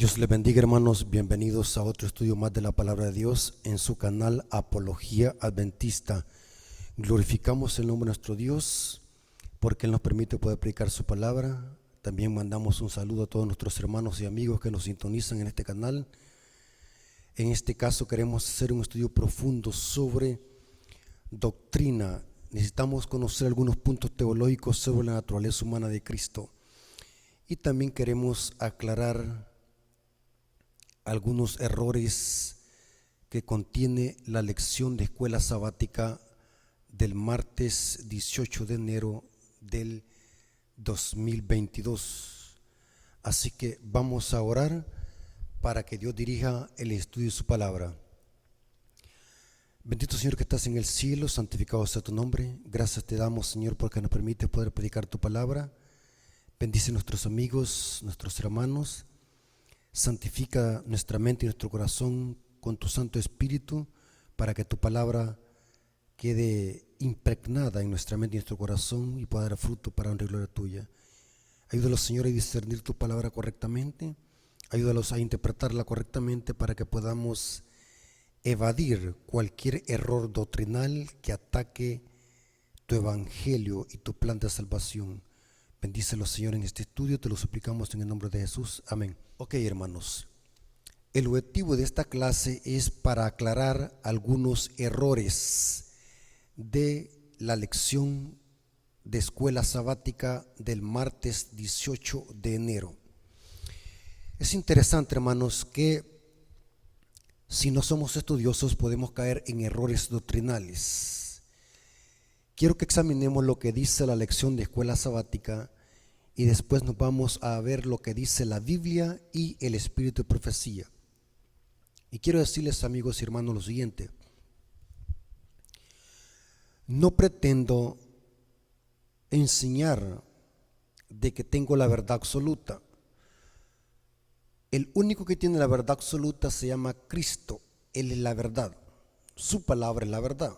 Dios les bendiga, hermanos. Bienvenidos a otro estudio más de la palabra de Dios en su canal Apología Adventista. Glorificamos el nombre de nuestro Dios porque Él nos permite poder predicar su palabra. También mandamos un saludo a todos nuestros hermanos y amigos que nos sintonizan en este canal. En este caso queremos hacer un estudio profundo sobre doctrina. Necesitamos conocer algunos puntos teológicos sobre la naturaleza humana de Cristo. Y también queremos aclarar algunos errores que contiene la lección de escuela sabática del martes 18 de enero del 2022. Así que vamos a orar para que Dios dirija el estudio de su palabra. Bendito Señor que estás en el cielo, santificado sea tu nombre. Gracias te damos, Señor, porque nos permite poder predicar tu palabra. Bendice a nuestros amigos, nuestros hermanos. Santifica nuestra mente y nuestro corazón con tu Santo Espíritu para que tu palabra quede impregnada en nuestra mente y nuestro corazón y pueda dar fruto para honra y gloria tuya. Ayúdalos, Señor, a discernir tu palabra correctamente. Ayúdalos a interpretarla correctamente para que podamos evadir cualquier error doctrinal que ataque tu evangelio y tu plan de salvación. Bendícelos, Señor, en este estudio, te lo suplicamos en el nombre de Jesús. Amén. Ok, hermanos, el objetivo de esta clase es para aclarar algunos errores de la lección de escuela sabática del martes 18 de enero. Es interesante, hermanos, que si no somos estudiosos podemos caer en errores doctrinales. Quiero que examinemos lo que dice la lección de escuela sabática y después nos vamos a ver lo que dice la Biblia y el espíritu de profecía. Y quiero decirles, amigos y hermanos, lo siguiente: no pretendo enseñar de que tengo la verdad absoluta. El único que tiene la verdad absoluta se llama Cristo. Él es la verdad, su palabra es la verdad.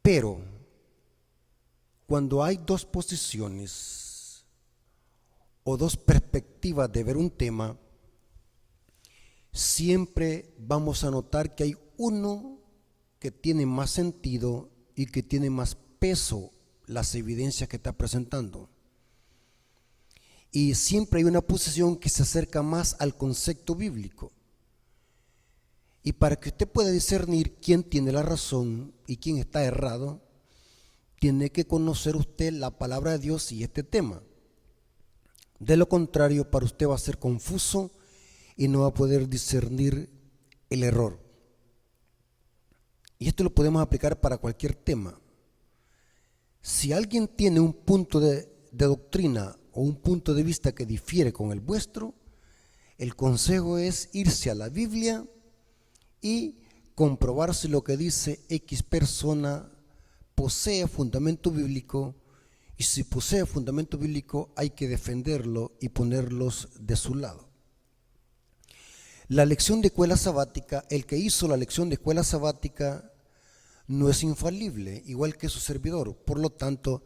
Pero cuando hay dos posiciones o dos perspectivas de ver un tema, siempre vamos a notar que hay uno que tiene más sentido y que tiene más peso las evidencias que está presentando. Y siempre hay una posición que se acerca más al concepto bíblico. Y para que usted pueda discernir quién tiene la razón y quién está errado, tiene que conocer usted la palabra de Dios y este tema. De lo contrario, para usted va a ser confuso y no va a poder discernir el error. Y esto lo podemos aplicar para cualquier tema. Si alguien tiene un punto de doctrina o un punto de vista que difiere con el vuestro, el consejo es irse a la Biblia y comprobar si lo que dice X persona posee fundamento bíblico, y si posee fundamento bíblico hay que defenderlo y ponerlos de su lado. La lección de escuela sabática, el que hizo la lección de escuela sabática no es infalible, igual que su servidor, por lo tanto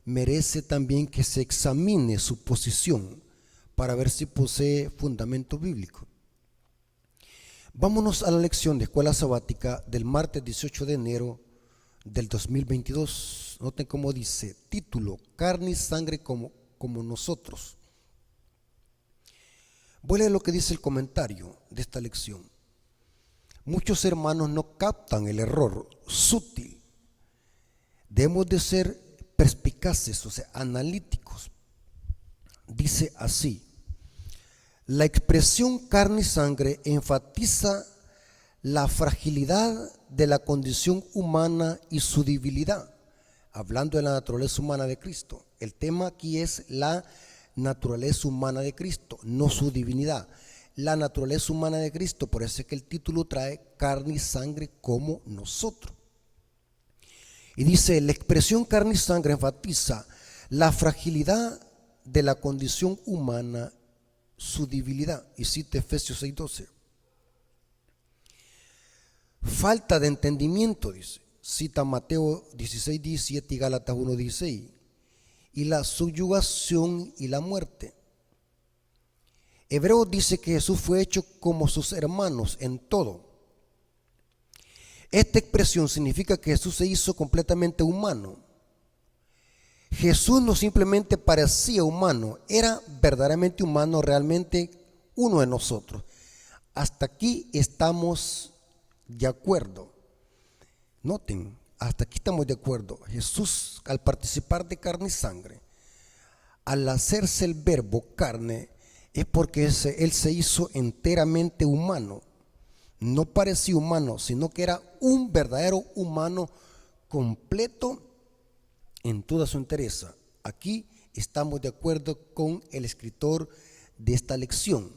merece también que se examine su posición para ver si posee fundamento bíblico. Vámonos a la lección de escuela sabática del martes 18 de enero del 2022. Noten cómo dice, título: carne y sangre como nosotros. Voy a leer lo que dice el comentario de esta lección. Muchos hermanos no captan el error sutil. Debemos de ser perspicaces, o sea, analíticos. Dice así: la expresión carne y sangre enfatiza la fragilidad de la condición humana y su debilidad, hablando de la naturaleza humana de Cristo. El tema aquí es la naturaleza humana de Cristo, no su divinidad. La naturaleza humana de Cristo, por eso es que el título trae carne y sangre como nosotros. Y dice, la expresión carne y sangre enfatiza la fragilidad de la condición humana, su debilidad. Y cita Efesios 6:12. Falta de entendimiento, dice. Cita Mateo 16:17 y Gálatas 1:16. Y la subyugación y la muerte. Hebreos dice que Jesús fue hecho como sus hermanos en todo. Esta expresión significa que Jesús se hizo completamente humano. Jesús no simplemente parecía humano, era verdaderamente humano, realmente uno de nosotros. Hasta aquí estamos de acuerdo. Noten, hasta aquí estamos de acuerdo. Jesús, al participar de carne y sangre, al hacerse el verbo carne, es porque Él se hizo enteramente humano. No parecía humano, sino que era un verdadero humano completo en toda su entereza. Aquí estamos de acuerdo con el escritor de esta lección.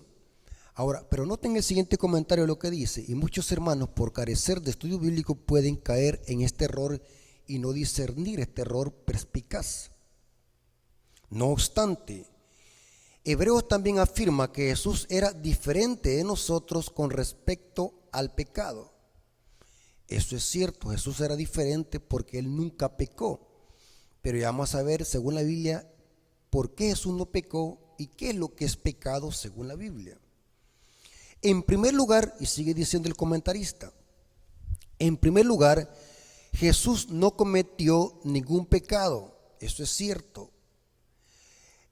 Ahora, pero noten el siguiente comentario lo que dice: y muchos hermanos, por carecer de estudio bíblico, pueden caer en este error y no discernir este error perspicaz. No obstante, Hebreos también afirma que Jesús era diferente de nosotros con respecto al pecado. Eso es cierto, Jesús era diferente porque Él nunca pecó. Pero ya vamos a ver, según la Biblia, por qué Jesús no pecó y qué es lo que es pecado según la Biblia. En primer lugar, y sigue diciendo el comentarista, en primer lugar, Jesús no cometió ningún pecado. Eso es cierto.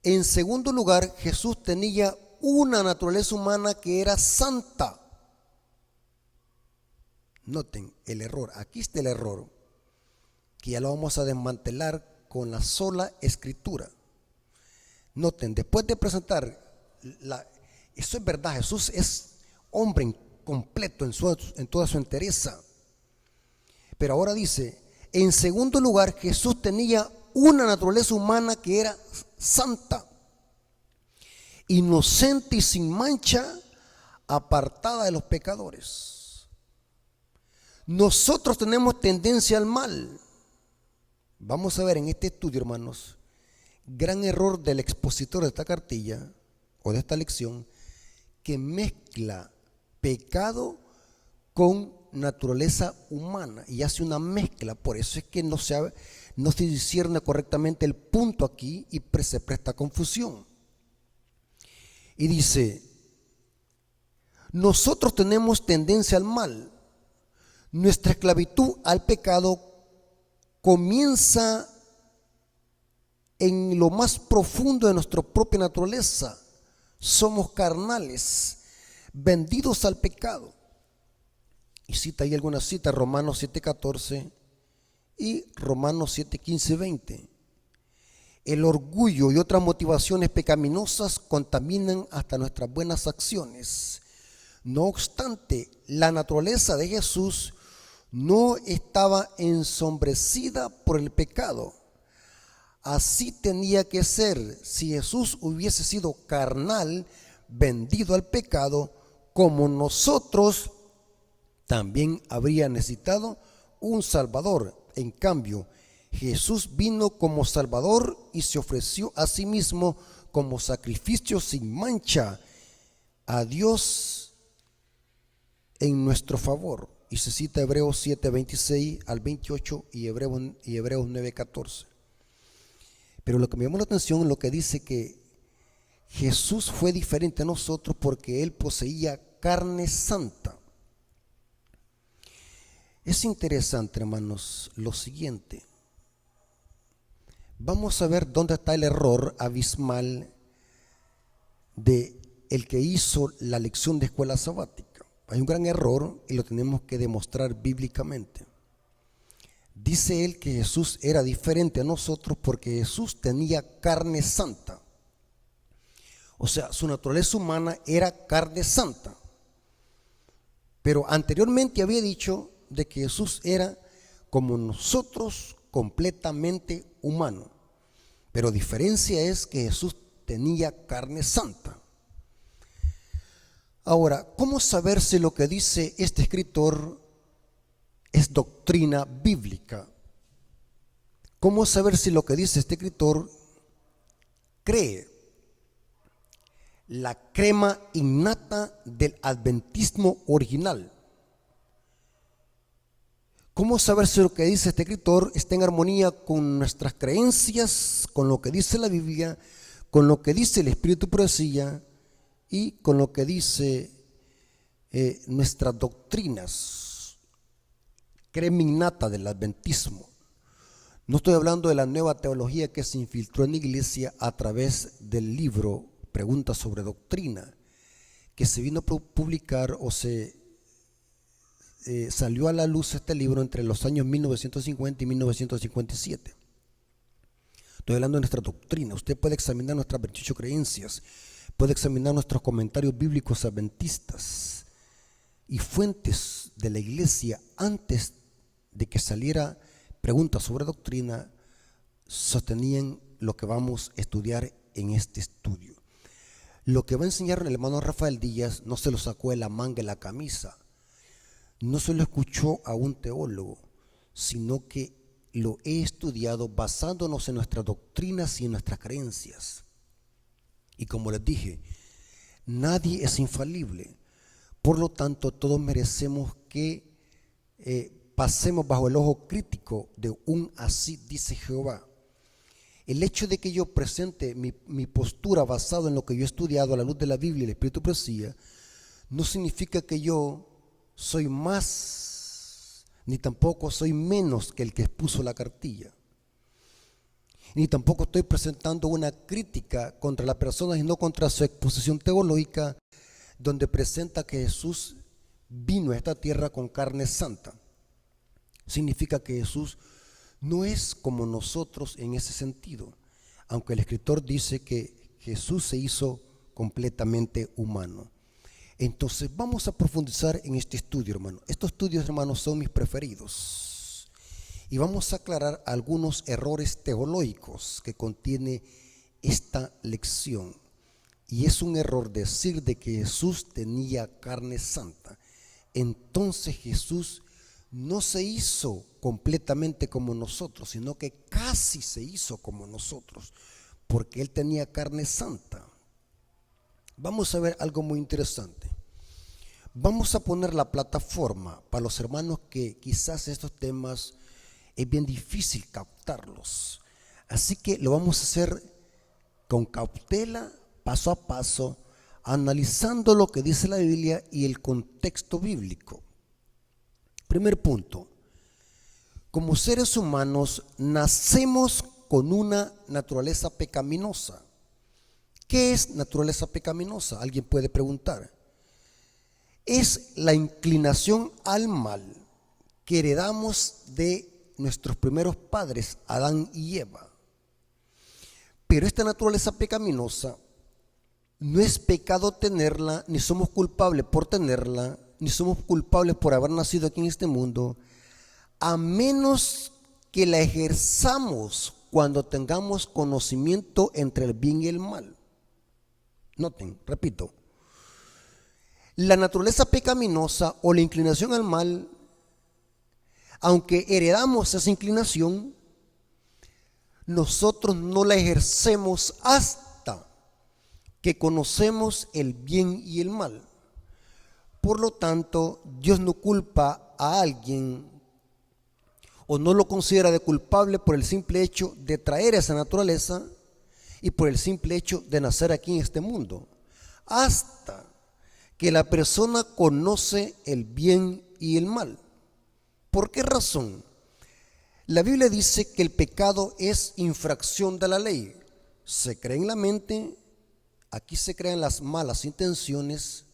En segundo lugar, Jesús tenía una naturaleza humana que era santa. Noten el error, aquí está el error, que ya lo vamos a desmantelar con la sola escritura. Noten, después de presentar, eso es verdad, Jesús es hombre completo en toda su entereza. Pero ahora dice, en segundo lugar, Jesús tenía una naturaleza humana que era santa, inocente y sin mancha, apartada de los pecadores. Nosotros tenemos tendencia al mal. Vamos a ver en este estudio, hermanos, gran error del expositor de esta cartilla o de esta lección, que mezcla pecado con naturaleza humana y hace una mezcla. Por eso es que no se discierne correctamente el punto aquí y se presta confusión. Y dice, nosotros tenemos tendencia al mal. Nuestra esclavitud al pecado comienza en lo más profundo de nuestra propia naturaleza. Somos carnales, vendidos al pecado. Y cita ahí algunas citas, Romanos 7:14 y Romanos 7:15 y 20. El orgullo y otras motivaciones pecaminosas contaminan hasta nuestras buenas acciones. No obstante, la naturaleza de Jesús no estaba ensombrecida por el pecado. Así tenía que ser. Si Jesús hubiese sido carnal, vendido al pecado, como nosotros, también habría necesitado un Salvador. En cambio, Jesús vino como Salvador y se ofreció a sí mismo como sacrificio sin mancha a Dios en nuestro favor. Y se cita Hebreos 7:26 al 28 y Hebreos 9:14. Pero lo que me llamó la atención es lo que dice que Jesús fue diferente a nosotros porque Él poseía carne santa. Es interesante, hermanos, lo siguiente. Vamos a ver dónde está el error abismal de el que hizo la lección de escuela sabática. Hay un gran error y lo tenemos que demostrar bíblicamente. Dice él que Jesús era diferente a nosotros porque Jesús tenía carne santa. O sea, su naturaleza humana era carne santa. Pero anteriormente había dicho de que Jesús era como nosotros, completamente humano. Pero diferencia es que Jesús tenía carne santa. Ahora, ¿cómo saber si lo que dice este escritor es doctrina bíblica? ¿Cómo saber si lo que dice este escritor cree la crema innata del adventismo original? ¿Cómo saber si lo que dice este escritor está en armonía con nuestras creencias, con lo que dice la Biblia, con lo que dice el Espíritu de Profecía y con lo que dice nuestras doctrinas, crema innata del adventismo. No estoy hablando de la nueva teología que se infiltró en la iglesia a través del libro Preguntas sobre Doctrina, que se vino a publicar o salió a la luz este libro entre los años 1950 y 1957. Estoy hablando de nuestra doctrina. Usted puede examinar nuestras 28 creencias, puede examinar nuestros comentarios bíblicos adventistas y fuentes de la iglesia antes de que saliera Preguntas sobre Doctrina, sostenían lo que vamos a estudiar en este estudio. Lo que va a enseñar el hermano Rafael Díaz no se lo sacó de la manga de la camisa, no se lo escuchó a un teólogo, sino que lo he estudiado basándonos en nuestras doctrinas y en nuestras creencias. Y como les dije, nadie es infalible, por lo tanto todos merecemos que pasemos bajo el ojo crítico de un así dice Jehová. El hecho de que yo presente mi postura basado en lo que yo he estudiado a la luz de la Biblia y el Espíritu de Profecía, no significa que yo soy más, ni tampoco soy menos que el que expuso la cartilla. Ni tampoco estoy presentando una crítica contra la persona, sino contra su exposición teológica, donde presenta que Jesús vino a esta tierra con carne santa. Significa que Jesús no es como nosotros en ese sentido, aunque el escritor dice que Jesús se hizo completamente humano. Entonces vamos a profundizar en este estudio, hermano. Estos estudios, hermanos, son mis preferidos y vamos a aclarar algunos errores teológicos que contiene esta lección. Y es un error decir de que Jesús tenía carne santa. Entonces Jesús no se hizo completamente como nosotros, sino que casi se hizo como nosotros, porque Él tenía carne santa. Vamos a ver algo muy interesante. Vamos a poner la plataforma para los hermanos que quizás estos temas es bien difícil captarlos. Así que lo vamos a hacer con cautela, paso a paso, analizando lo que dice la Biblia y el contexto bíblico. Primer punto, como seres humanos nacemos con una naturaleza pecaminosa. ¿Qué es naturaleza pecaminosa? Alguien puede preguntar. Es la inclinación al mal que heredamos de nuestros primeros padres, Adán y Eva. Pero esta naturaleza pecaminosa no es pecado tenerla, ni somos culpables por tenerla, ni somos culpables por haber nacido aquí en este mundo, a menos que la ejerzamos cuando tengamos conocimiento entre el bien y el mal. Noten, repito, la naturaleza pecaminosa o la inclinación al mal, aunque heredamos esa inclinación, nosotros no la ejercemos hasta que conocemos el bien y el mal. Por lo tanto, Dios no culpa a alguien o no lo considera de culpable por el simple hecho de traer esa naturaleza y por el simple hecho de nacer aquí en este mundo, hasta que la persona conoce el bien y el mal. ¿Por qué razón? La Biblia dice que el pecado es infracción de la ley. Se cree en la mente, aquí se crean las malas intenciones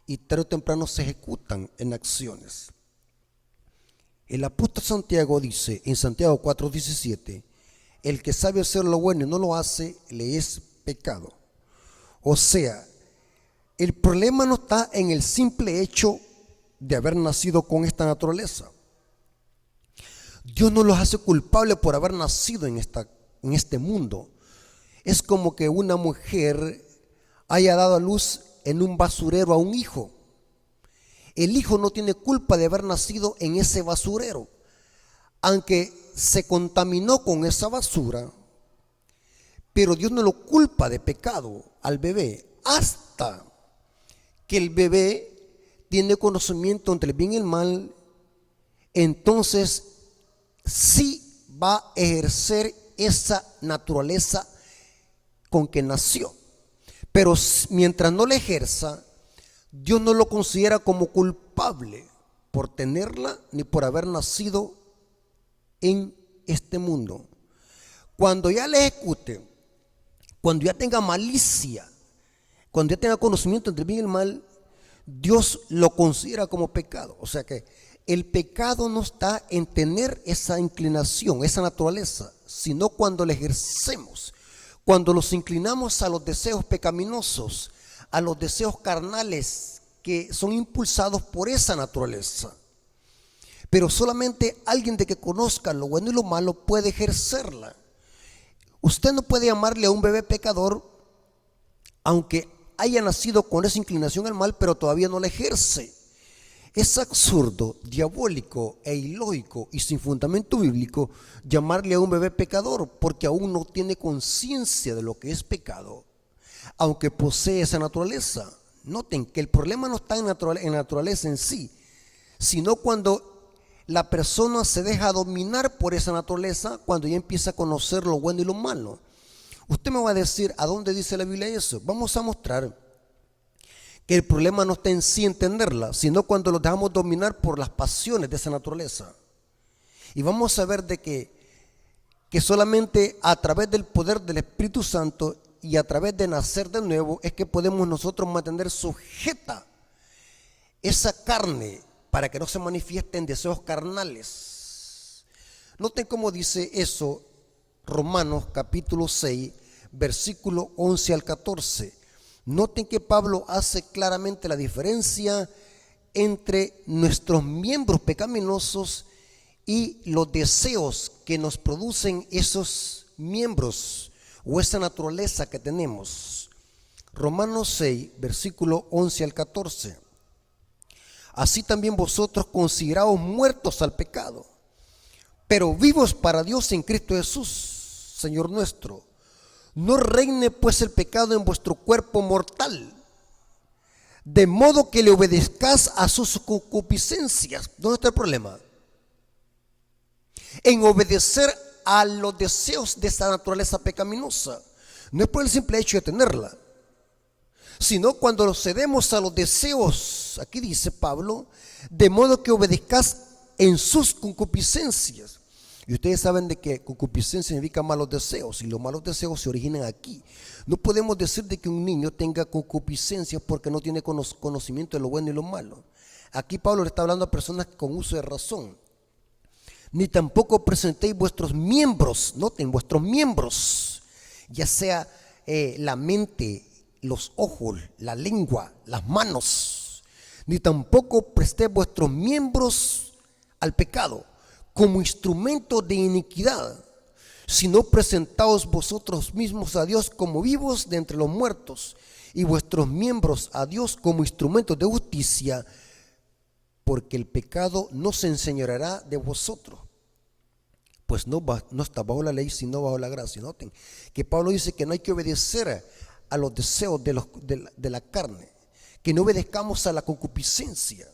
y tarde o temprano se ejecutan en acciones. El apóstol Santiago dice en Santiago 4:17, el que sabe hacer lo bueno y no lo hace, le es pecado. O sea, el problema no está en el simple hecho de haber nacido con esta naturaleza. Dios no los hace culpables por haber nacido en este mundo. Es como que una mujer haya dado a luz en un basurero a un hijo. El hijo no tiene culpa de haber nacido en ese basurero, aunque se contaminó con esa basura, pero Dios no lo culpa de pecado al bebé hasta que el bebé tiene conocimiento entre el bien y el mal. Entonces sí va a ejercer esa naturaleza con que nació. Pero mientras no la ejerza, Dios no lo considera como culpable por tenerla ni por haber nacido en este mundo. Cuando ya la ejecute, cuando ya tenga malicia, cuando ya tenga conocimiento entre el bien y el mal, Dios lo considera como pecado. O sea que el pecado no está en tener esa inclinación, esa naturaleza, sino cuando la ejercemos, cuando nos inclinamos a los deseos pecaminosos, a los deseos carnales que son impulsados por esa naturaleza. Pero solamente alguien de que conozca lo bueno y lo malo puede ejercerla. Usted no puede llamarle a un bebé pecador aunque haya nacido con esa inclinación al mal, pero todavía no la ejerce. Es absurdo, diabólico e ilógico y sin fundamento bíblico llamarle a un bebé pecador, porque aún no tiene conciencia de lo que es pecado, aunque posee esa naturaleza. Noten que el problema no está en la naturaleza en sí, sino cuando la persona se deja dominar por esa naturaleza, cuando ya empieza a conocer lo bueno y lo malo. Usted me va a decir, ¿a dónde dice la Biblia eso? Vamos a mostrar que el problema no está en sí entenderla, sino cuando los dejamos dominar por las pasiones de esa naturaleza. Y vamos a ver de que solamente a través del poder del Espíritu Santo y a través de nacer de nuevo es que podemos nosotros mantener sujeta esa carne para que no se manifieste en deseos carnales. Noten cómo dice eso Romanos capítulo 6, versículo 11 al 14. Noten que Pablo hace claramente la diferencia entre nuestros miembros pecaminosos y los deseos que nos producen esos miembros o esa naturaleza que tenemos. Romanos 6, versículo 11 al 14. Así también vosotros consideraos muertos al pecado, pero vivos para Dios en Cristo Jesús, Señor nuestro. No reine pues el pecado en vuestro cuerpo mortal, de modo que le obedezcáis a sus concupiscencias. ¿Dónde está el problema? En obedecer a los deseos de esa naturaleza pecaminosa. No es por el simple hecho de tenerla, sino cuando nos cedemos a los deseos, aquí dice Pablo, de modo que obedezcáis en sus concupiscencias. Y ustedes saben de que concupiscencia significa malos deseos, y los malos deseos se originan aquí. No podemos decir de que un niño tenga concupiscencia porque no tiene conocimiento de lo bueno y lo malo. Aquí Pablo le está hablando a personas con uso de razón. Ni tampoco presentéis vuestros miembros, noten, vuestros miembros, ya sea la mente, los ojos, la lengua, las manos, ni tampoco prestéis vuestros miembros al pecado como instrumento de iniquidad, sino presentaos vosotros mismos a Dios como vivos de entre los muertos, y vuestros miembros a Dios como instrumentos de justicia, porque el pecado no se enseñoreará de vosotros, pues no está bajo la ley, sino bajo la gracia. Noten que Pablo dice que no hay que obedecer a los deseos de la carne, que no obedezcamos a la concupiscencia.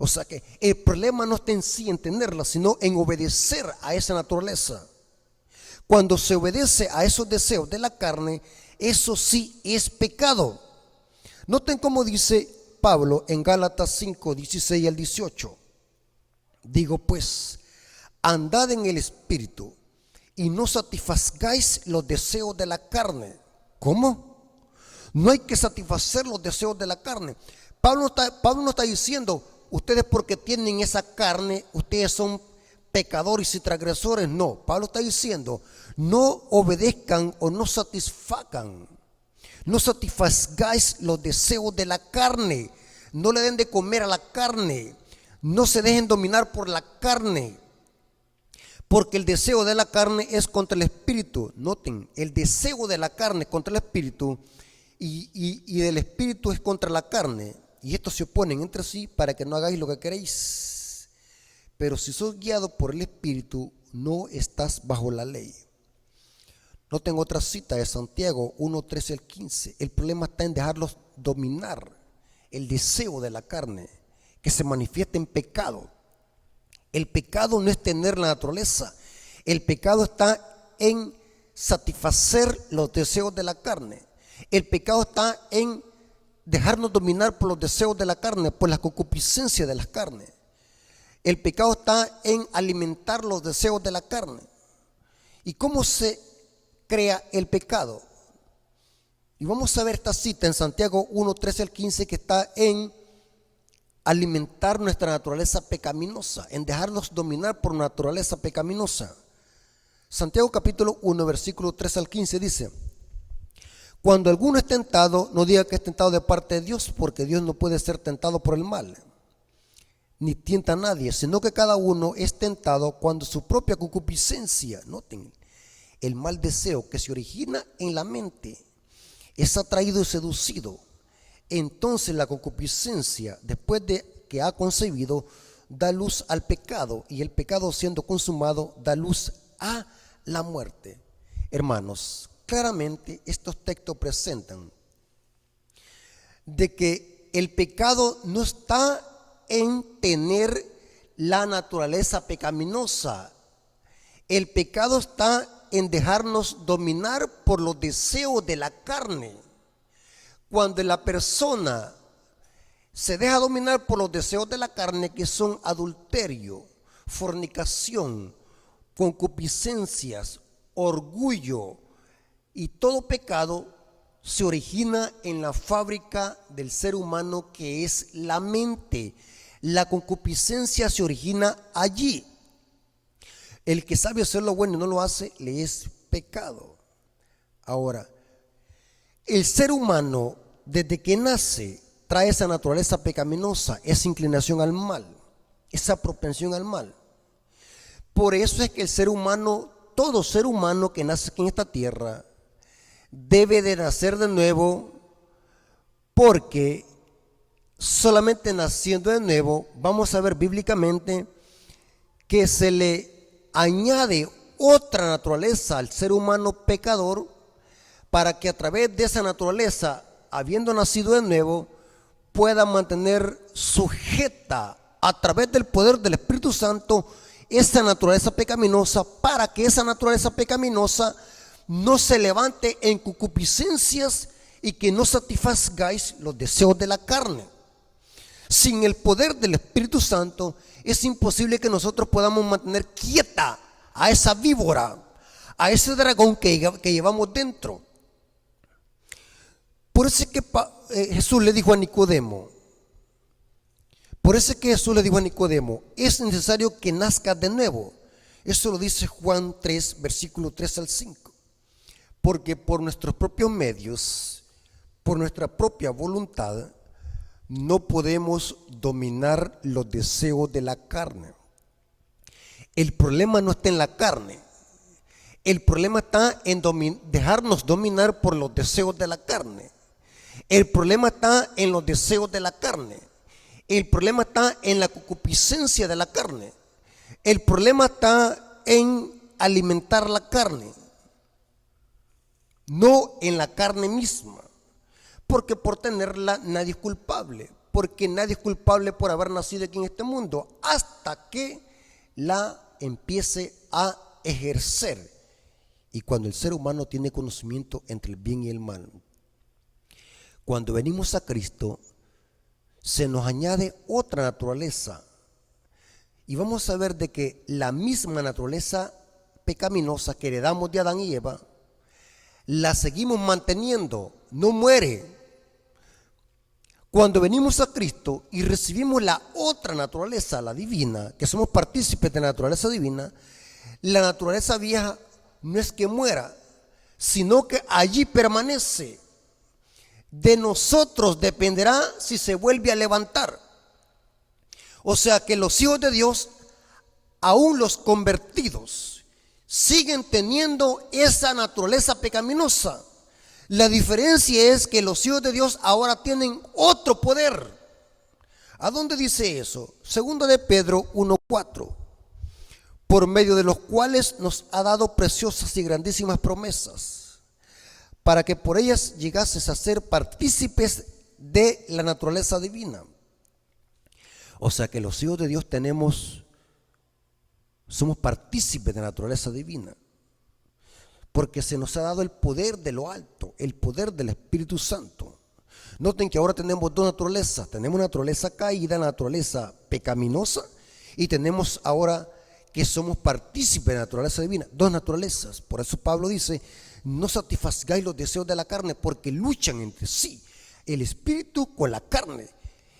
O sea que el problema no está en sí en tenerla, sino en obedecer a esa naturaleza. Cuando se obedece a esos deseos de la carne, eso sí es pecado. Noten cómo dice Pablo en Gálatas 5, 16 al 18. Digo pues, andad en el Espíritu y no satisfagáis los deseos de la carne. ¿Cómo? No hay que satisfacer los deseos de la carne. Pablo no está diciendo, ustedes porque tienen esa carne, ustedes son pecadores y transgresores. No, Pablo está diciendo, no obedezcan o no satisfagan, no satisfagáis los deseos de la carne, no le den de comer a la carne, no se dejen dominar por la carne, porque el deseo de la carne es contra el espíritu. Noten, el deseo de la carne es contra el espíritu y del espíritu es contra la carne. Y estos se oponen entre sí para que no hagáis lo que queréis. Pero si sos guiado por el Espíritu, no estás bajo la ley. Noten otra cita de Santiago 1, 13 al 15. El problema está en dejarlos dominar el deseo de la carne, que se manifiesta en pecado. El pecado no es tener la naturaleza. El pecado está en satisfacer los deseos de la carne. El pecado está en dejarnos dominar por los deseos de la carne, por la concupiscencia de la carne. El pecado está en alimentar los deseos de la carne. ¿Y cómo se crea el pecado? Y vamos a ver esta cita en Santiago 1, 13 al 15, que está en alimentar nuestra naturaleza pecaminosa, en dejarnos dominar por naturaleza pecaminosa. Santiago capítulo 1, versículo 13 al 15 dice: cuando alguno es tentado, no diga que es tentado de parte de Dios, porque Dios no puede ser tentado por el mal, ni tienta a nadie, sino que cada uno es tentado cuando su propia concupiscencia, noten, el mal deseo que se origina en la mente, es atraído y seducido. Entonces la concupiscencia, después de que ha concebido, da luz al pecado, y el pecado, siendo consumado, da luz a la muerte. Hermanos, claramente estos textos presentan de que el pecado no está en tener la naturaleza pecaminosa. El pecado está en dejarnos dominar por los deseos de la carne. Cuando la persona se deja dominar por los deseos de la carne, que son adulterio, fornicación, concupiscencias, orgullo y todo pecado, se origina en la fábrica del ser humano, que es la mente. La concupiscencia se origina allí. El que sabe hacer lo bueno y no lo hace, le es pecado. Ahora, el ser humano, desde que nace, trae esa naturaleza pecaminosa, esa inclinación al mal, esa propensión al mal. Por eso es que el ser humano, todo ser humano que nace aquí en esta tierra, debe de nacer de nuevo, porque solamente naciendo de nuevo, vamos a ver bíblicamente que se le añade otra naturaleza al ser humano pecador, para que a través de esa naturaleza, habiendo nacido de nuevo, pueda mantener sujeta a través del poder del Espíritu Santo esa naturaleza pecaminosa, para que esa naturaleza pecaminosa no se levante en concupiscencias y que no satisfagáis los deseos de la carne. Sin el poder del Espíritu Santo es imposible que nosotros podamos mantener quieta a esa víbora, a ese dragón que llevamos dentro. Por eso es que Jesús le dijo a Nicodemo, es necesario que nazcas de nuevo. Eso lo dice Juan 3, versículo 3 al 5. Porque por nuestros propios medios, por nuestra propia voluntad, no podemos dominar los deseos de la carne. El problema no está en la carne. El problema está en dejarnos dominar por los deseos de la carne. El problema está en los deseos de la carne. El problema está en la concupiscencia de la carne. El problema está en alimentar la carne, no en la carne misma. Porque por tenerla nadie es culpable. Porque nadie es culpable por haber nacido aquí en este mundo, hasta que la empiece a ejercer. Y cuando el ser humano tiene conocimiento entre el bien y el mal, cuando venimos a Cristo, se nos añade otra naturaleza. Y vamos a ver de que la misma naturaleza pecaminosa que heredamos de Adán y Eva, la seguimos manteniendo, no muere. Cuando venimos a Cristo y recibimos la otra naturaleza, la divina, que somos partícipes de la naturaleza divina, la naturaleza vieja no es que muera, sino que allí permanece. De nosotros dependerá si se vuelve a levantar. O sea que los hijos de Dios, aún los convertidos, siguen teniendo esa naturaleza pecaminosa. La diferencia es que los hijos de Dios ahora tienen otro poder. ¿A dónde dice eso? Segundo de Pedro 1:4. Por medio de los cuales nos ha dado preciosas y grandísimas promesas, para que por ellas llegases a ser partícipes de la naturaleza divina. O sea que los hijos de Dios somos partícipes de la naturaleza divina, porque se nos ha dado el poder de lo alto, el poder del Espíritu Santo. Noten que ahora tenemos dos naturalezas. Tenemos una naturaleza caída, la naturaleza pecaminosa, y tenemos ahora que somos partícipes de la naturaleza divina. Dos naturalezas. Por eso Pablo dice: no satisfagáis los deseos de la carne, porque luchan entre sí el espíritu con la carne.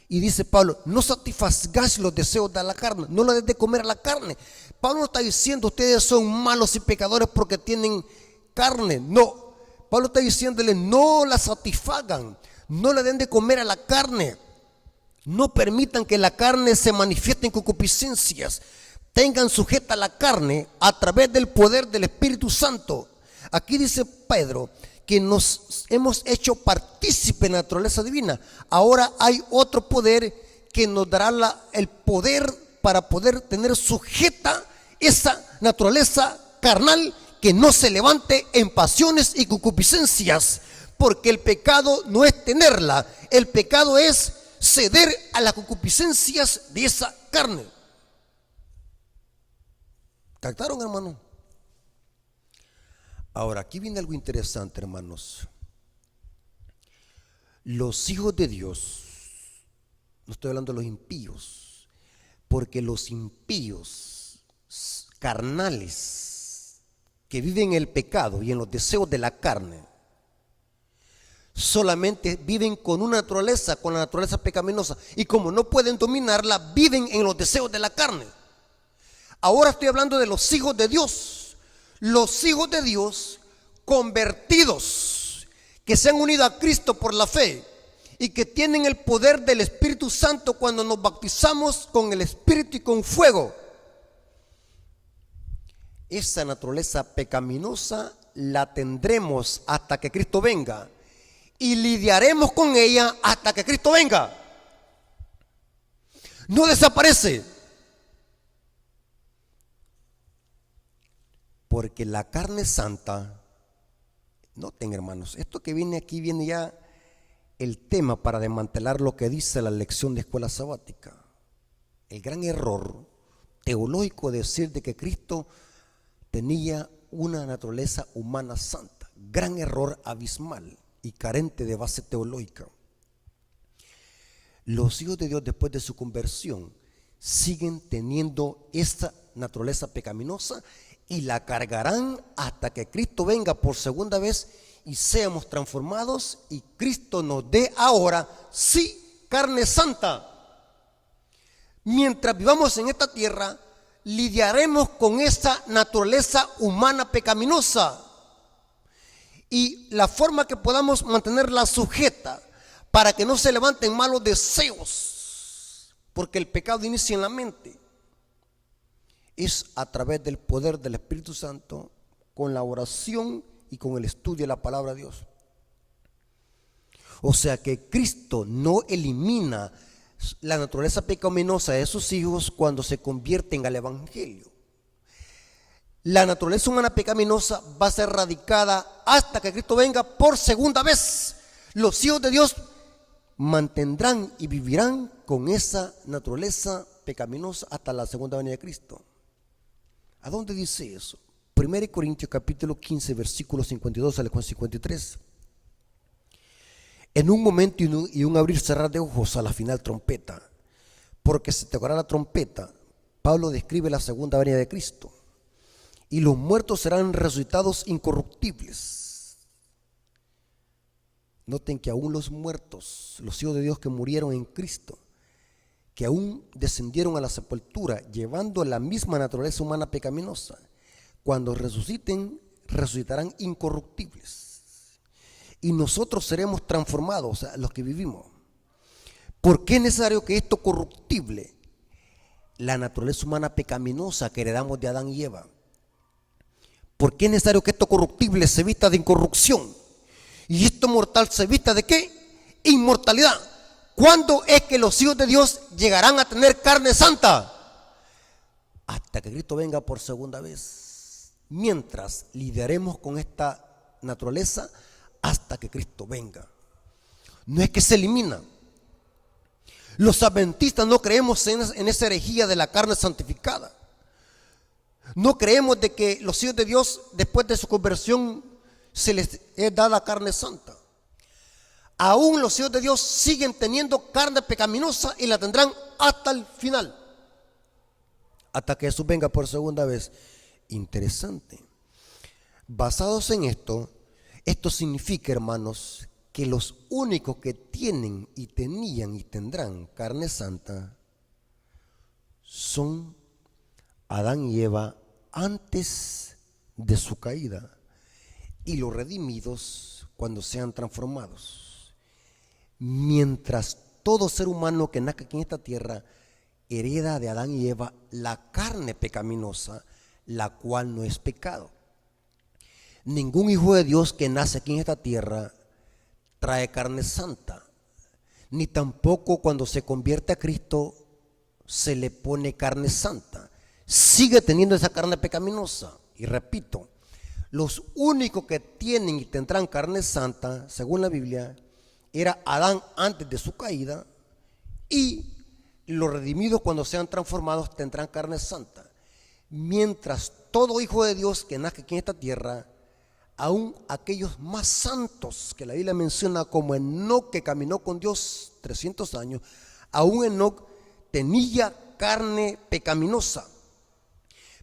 Y dice Pablo: no satisfagáis los deseos de la carne, no le des de comer a la carne. Pablo no está diciendo ustedes son malos y pecadores porque tienen carne. No, Pablo está diciéndole: no la satisfagan, no le den de comer a la carne, no permitan que la carne se manifieste en concupiscencias. Tengan sujeta la carne a través del poder del Espíritu Santo. Aquí dice Pedro que nos hemos hecho partícipe en la naturaleza divina. Ahora hay otro poder que nos dará el poder para poder tener sujeta esa naturaleza carnal, que no se levante en pasiones y concupiscencias, porque el pecado no es tenerla, el pecado es ceder a las concupiscencias de esa carne. ¿Captaron, hermano? Ahora, aquí viene algo interesante, hermanos. Los hijos de Dios, no estoy hablando de los impíos, porque los impíos carnales que viven en el pecado y en los deseos de la carne, solamente viven con una naturaleza, con la naturaleza pecaminosa, y como no pueden dominarla, viven en los deseos de la carne. Ahora estoy hablando de los hijos de Dios. Los hijos de Dios convertidos, que se han unido a Cristo por la fe y que tienen el poder del Espíritu Santo cuando nos bautizamos con el Espíritu y con fuego. Esa naturaleza pecaminosa la tendremos hasta que Cristo venga y lidiaremos con ella hasta que Cristo venga. No desaparece. Porque la carne santa, noten, hermanos, esto que viene aquí, viene ya el tema para desmantelar lo que dice la lección de escuela sabática. El gran error teológico de decir de que Cristo tenía una naturaleza humana santa. Gran error abismal y carente de base teológica. Los hijos de Dios, después de su conversión, siguen teniendo esta naturaleza pecaminosa y la cargarán hasta que Cristo venga por segunda vez y seamos transformados y Cristo nos dé ahora, sí, carne santa. Mientras vivamos en esta tierra, lidiaremos con esta naturaleza humana pecaminosa, y la forma que podamos mantenerla sujeta para que no se levanten malos deseos, porque el pecado inicia en la mente, es a través del poder del Espíritu Santo, con la oración y con el estudio de la palabra de Dios. O sea que Cristo no elimina la naturaleza pecaminosa de sus hijos cuando se convierten al Evangelio. La naturaleza humana pecaminosa va a ser erradicada hasta que Cristo venga por segunda vez. Los hijos de Dios mantendrán y vivirán con esa naturaleza pecaminosa hasta la segunda venida de Cristo. ¿A dónde dice eso? 1 Corintios capítulo 15, versículos 52 al 53. En un momento y un abrir cerrar de ojos, a la final trompeta, porque se tocará la trompeta. Pablo describe la segunda venida de Cristo. Y los muertos serán resucitados incorruptibles. Noten que aún los muertos, los hijos de Dios que murieron en Cristo, que aún descendieron a la sepultura, llevando la misma naturaleza humana pecaminosa, cuando resuciten, resucitarán incorruptibles. Y nosotros seremos transformados, o sea, los que vivimos. ¿Por qué es necesario que esto corruptible, la naturaleza humana pecaminosa que heredamos de Adán y Eva, por qué es necesario que esto corruptible se vista de incorrupción y esto mortal se vista de qué? Inmortalidad. ¿Cuándo es que los hijos de Dios llegarán a tener carne santa? Hasta que Cristo venga por segunda vez. Mientras lidiaremos con esta naturaleza hasta que Cristo venga. No es que se elimina. Los adventistas no creemos en esa herejía de la carne santificada. No creemos de que los hijos de Dios, después de su conversión, se les es dada carne santa. Aún los hijos de Dios siguen teniendo carne pecaminosa y la tendrán hasta el final, hasta que Jesús venga por segunda vez. Interesante. Basados en esto significa, hermanos, que los únicos que tienen y tenían y tendrán carne santa son Adán y Eva antes de su caída, y los redimidos cuando sean transformados. Mientras todo ser humano que nazca aquí en esta tierra hereda de Adán y Eva la carne pecaminosa, la cual no es pecado. Ningún hijo de Dios que nace aquí en esta tierra trae carne santa, ni tampoco cuando se convierte a Cristo se le pone carne santa. Sigue teniendo esa carne pecaminosa. Y repito, los únicos que tienen y tendrán carne santa, según la Biblia, era Adán antes de su caída, y los redimidos cuando sean transformados tendrán carne santa. Mientras todo hijo de Dios que nazca aquí en esta tierra, aún aquellos más santos que la Biblia menciona, como Enoc, que caminó con Dios 300 años, aún Enoc tenía carne pecaminosa,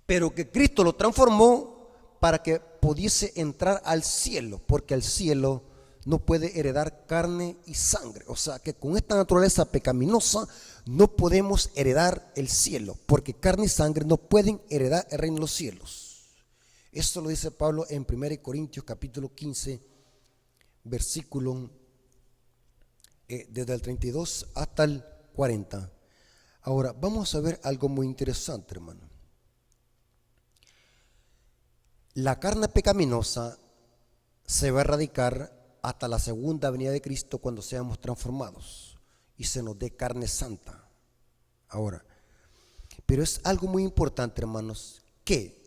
pero que Cristo lo transformó para que pudiese entrar al cielo, porque al cielo no puede heredar carne y sangre. O sea que con esta naturaleza pecaminosa no podemos heredar el cielo, porque carne y sangre no pueden heredar el reino de los cielos. Esto lo dice Pablo en 1 Corintios capítulo 15, versículo desde el 32 hasta el 40. Ahora vamos a ver algo muy interesante, hermano. La carne pecaminosa se va a erradicar hasta la segunda venida de Cristo, cuando seamos transformados y se nos dé carne santa. Ahora, pero es algo muy importante, hermanos, que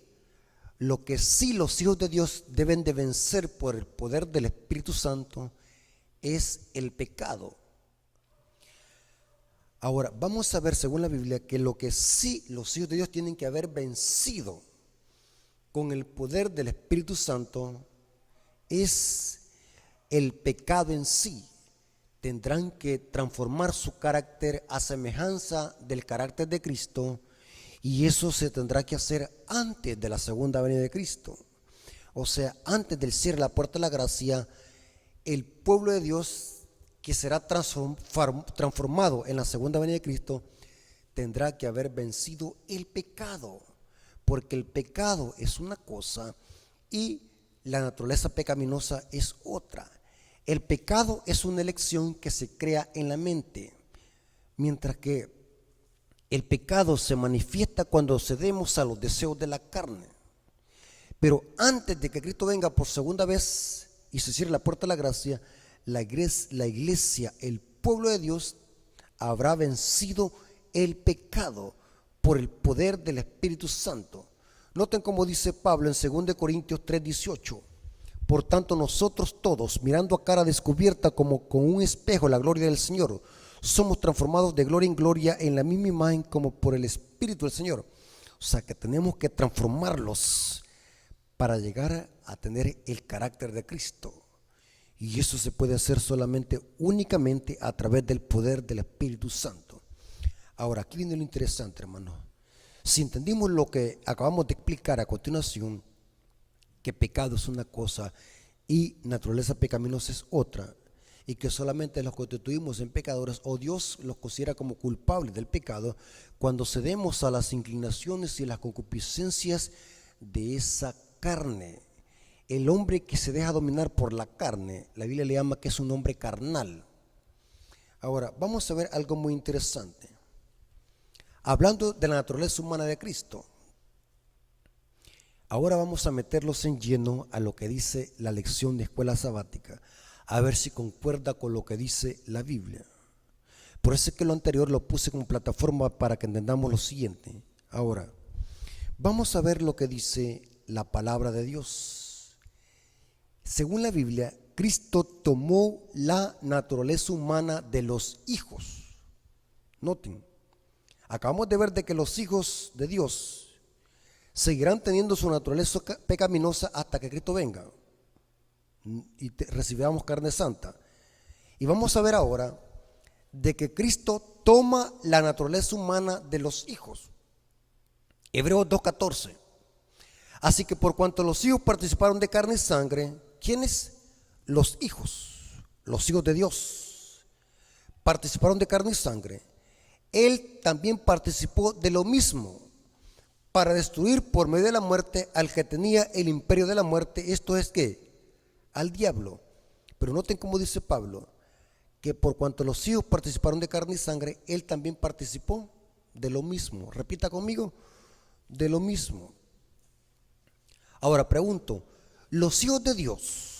lo que sí los hijos de Dios deben de vencer por el poder del Espíritu Santo es el pecado. Ahora, vamos a ver según la Biblia que lo que sí los hijos de Dios tienen que haber vencido con el poder del Espíritu Santo es el pecado en sí. Tendrán que transformar su carácter a semejanza del carácter de Cristo, y eso se tendrá que hacer antes de la segunda venida de Cristo. O sea, antes del cierre de la puerta de la gracia, el pueblo de Dios que será transformado en la segunda venida de Cristo tendrá que haber vencido el pecado, porque el pecado es una cosa y la naturaleza pecaminosa es otra. El pecado es una elección que se crea en la mente, mientras que el pecado se manifiesta cuando cedemos a los deseos de la carne. Pero antes de que Cristo venga por segunda vez y se cierre la puerta de la gracia, la iglesia, el pueblo de Dios, habrá vencido el pecado por el poder del Espíritu Santo. Noten cómo dice Pablo en 2 Corintios 3:18. Por tanto, nosotros todos, mirando a cara descubierta como con un espejo la gloria del Señor, somos transformados de gloria en gloria en la misma imagen como por el Espíritu del Señor. O sea que tenemos que transformarlos para llegar a tener el carácter de Cristo. Y eso se puede hacer únicamente a través del poder del Espíritu Santo. Ahora, aquí viene lo interesante, hermano. Si entendimos lo que acabamos de explicar a continuación, que pecado es una cosa y naturaleza pecaminosa es otra, y que solamente los constituimos en pecadores, o Dios los considera como culpables del pecado cuando cedemos a las inclinaciones y las concupiscencias de esa carne. El hombre que se deja dominar por la carne, la Biblia le llama que es un hombre carnal. Ahora, vamos a ver algo muy interesante. Hablando de la naturaleza humana de Cristo, ahora vamos a meterlos en lleno a lo que dice la lección de escuela sabática, a ver si concuerda con lo que dice la Biblia. Por eso es que lo anterior lo puse como plataforma para que entendamos lo siguiente. Ahora, vamos a ver lo que dice la palabra de Dios. Según la Biblia, Cristo tomó la naturaleza humana de los hijos. Noten, acabamos de ver de que los hijos de Dios seguirán teniendo su naturaleza pecaminosa hasta que Cristo venga. y recibamos carne santa. Y vamos a ver ahora de que Cristo toma la naturaleza humana de los hijos. Hebreos 2:14. Así que por cuanto los hijos participaron de carne y sangre, ¿quiénes? Los hijos de Dios, participaron de carne y sangre. Él también participó de lo mismo, para destruir por medio de la muerte al que tenía el imperio de la muerte, esto es que al diablo. Pero noten cómo dice Pablo, que por cuanto los hijos participaron de carne y sangre, él también participó de lo mismo. Repita conmigo, de lo mismo. Ahora pregunto, los hijos de Dios,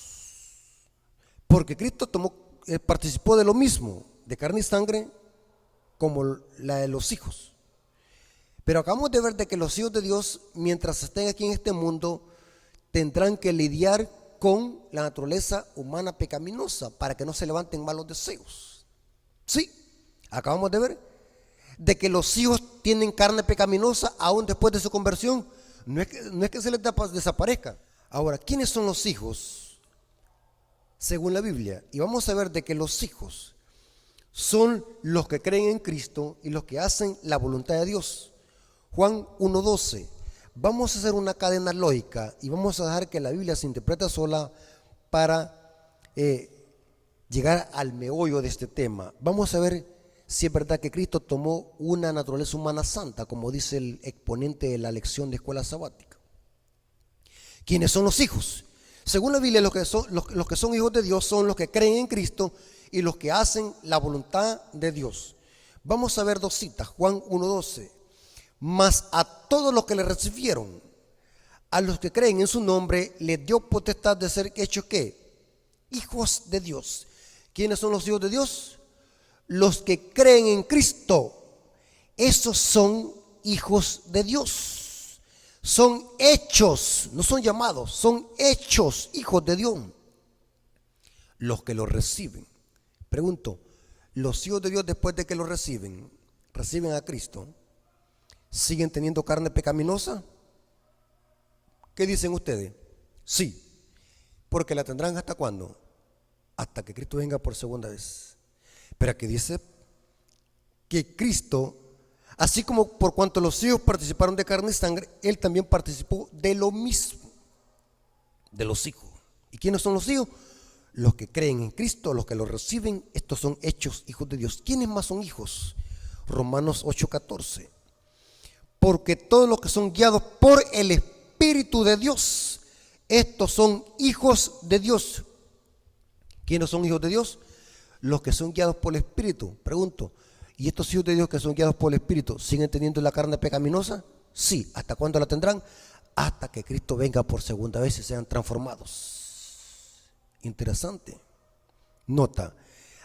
porque Cristo participó de lo mismo, de carne y sangre, como la de los hijos. Pero acabamos de ver de que los hijos de Dios, mientras estén aquí en este mundo, tendrán que lidiar con la naturaleza humana pecaminosa para que no se levanten malos deseos. Sí, acabamos de ver de que los hijos tienen carne pecaminosa aún después de su conversión. No es que se les desaparezca. Ahora, ¿quiénes son los hijos? Según la Biblia. Y vamos a ver de que los hijos son los que creen en Cristo y los que hacen la voluntad de Dios. Juan 1:12. Vamos a hacer una cadena lógica y vamos a dejar que la Biblia se interprete sola para llegar al meollo de este tema. Vamos a ver si es verdad que Cristo tomó una naturaleza humana santa, como dice el exponente de la lección de escuela sabática. ¿Quiénes son los hijos? Según la Biblia, los que son hijos de Dios son los que creen en Cristo y los que hacen la voluntad de Dios. Vamos a ver dos citas. Juan 1:12. Mas a todos los que le recibieron, a los que creen en su nombre, les dio potestad de ser hechos ¿qué? Hijos de Dios. ¿Quiénes son los hijos de Dios? Los que creen en Cristo. Esos son hijos de Dios. Son hechos, no son llamados, son hechos hijos de Dios. Los que lo reciben. Pregunto, ¿los hijos de Dios después de que lo reciben a Cristo, siguen teniendo carne pecaminosa? ¿Qué dicen ustedes? Sí, porque la tendrán ¿hasta cuándo? Hasta que Cristo venga por segunda vez. Pero aquí dice que Cristo, así como por cuanto los hijos participaron de carne y sangre, él también participó de lo mismo, de los hijos. ¿Y quiénes son los hijos? Los que creen en Cristo, los que lo reciben, estos son hechos hijos de Dios. ¿Quiénes más son hijos? Romanos 8:14. Porque todos los que son guiados por el Espíritu de Dios, estos son hijos de Dios. ¿Quiénes son hijos de Dios? Los que son guiados por el Espíritu. Pregunto, ¿y estos hijos de Dios que son guiados por el Espíritu siguen teniendo la carne pecaminosa? Sí. ¿Hasta cuándo la tendrán? Hasta que Cristo venga por segunda vez y sean transformados. Interesante. Nota,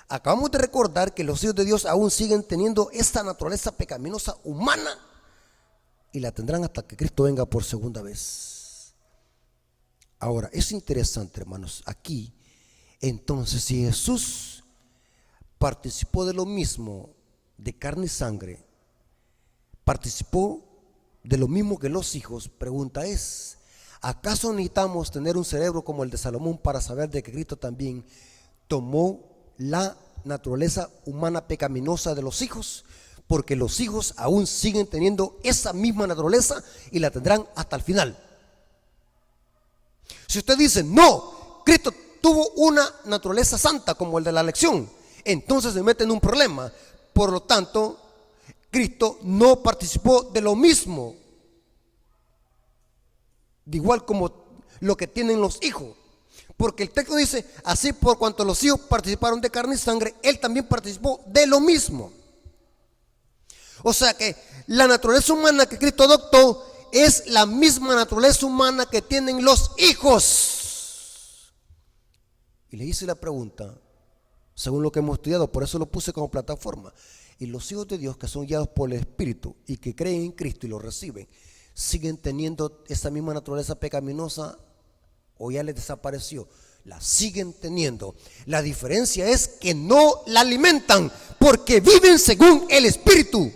acabamos de recordar que los hijos de Dios aún siguen teniendo esta naturaleza pecaminosa humana y la tendrán hasta que Cristo venga por segunda vez. Ahora, es interesante, hermanos, aquí, entonces, si Jesús participó de lo mismo, de carne y sangre, participó de lo mismo que los hijos, pregunta es, ¿acaso necesitamos tener un cerebro como el de Salomón para saber de que Cristo también tomó la naturaleza humana pecaminosa de los hijos? Porque los hijos aún siguen teniendo esa misma naturaleza y la tendrán hasta el final. Si usted dice, no, Cristo tuvo una naturaleza santa como el de la lección, entonces se mete en un problema. Por lo tanto, Cristo no participó de lo mismo, de igual como lo que tienen los hijos. Porque el texto dice, así por cuanto los hijos participaron de carne y sangre, él también participó de lo mismo. O sea que la naturaleza humana que Cristo adoptó es la misma naturaleza humana que tienen los hijos. Y le hice la pregunta, según lo que hemos estudiado, por eso lo puse como plataforma. Y los hijos de Dios que son guiados por el Espíritu y que creen en Cristo y lo reciben, ¿siguen teniendo esa misma naturaleza pecaminosa o ya les desapareció? La siguen teniendo. La diferencia es que no la alimentan porque viven según el Espíritu.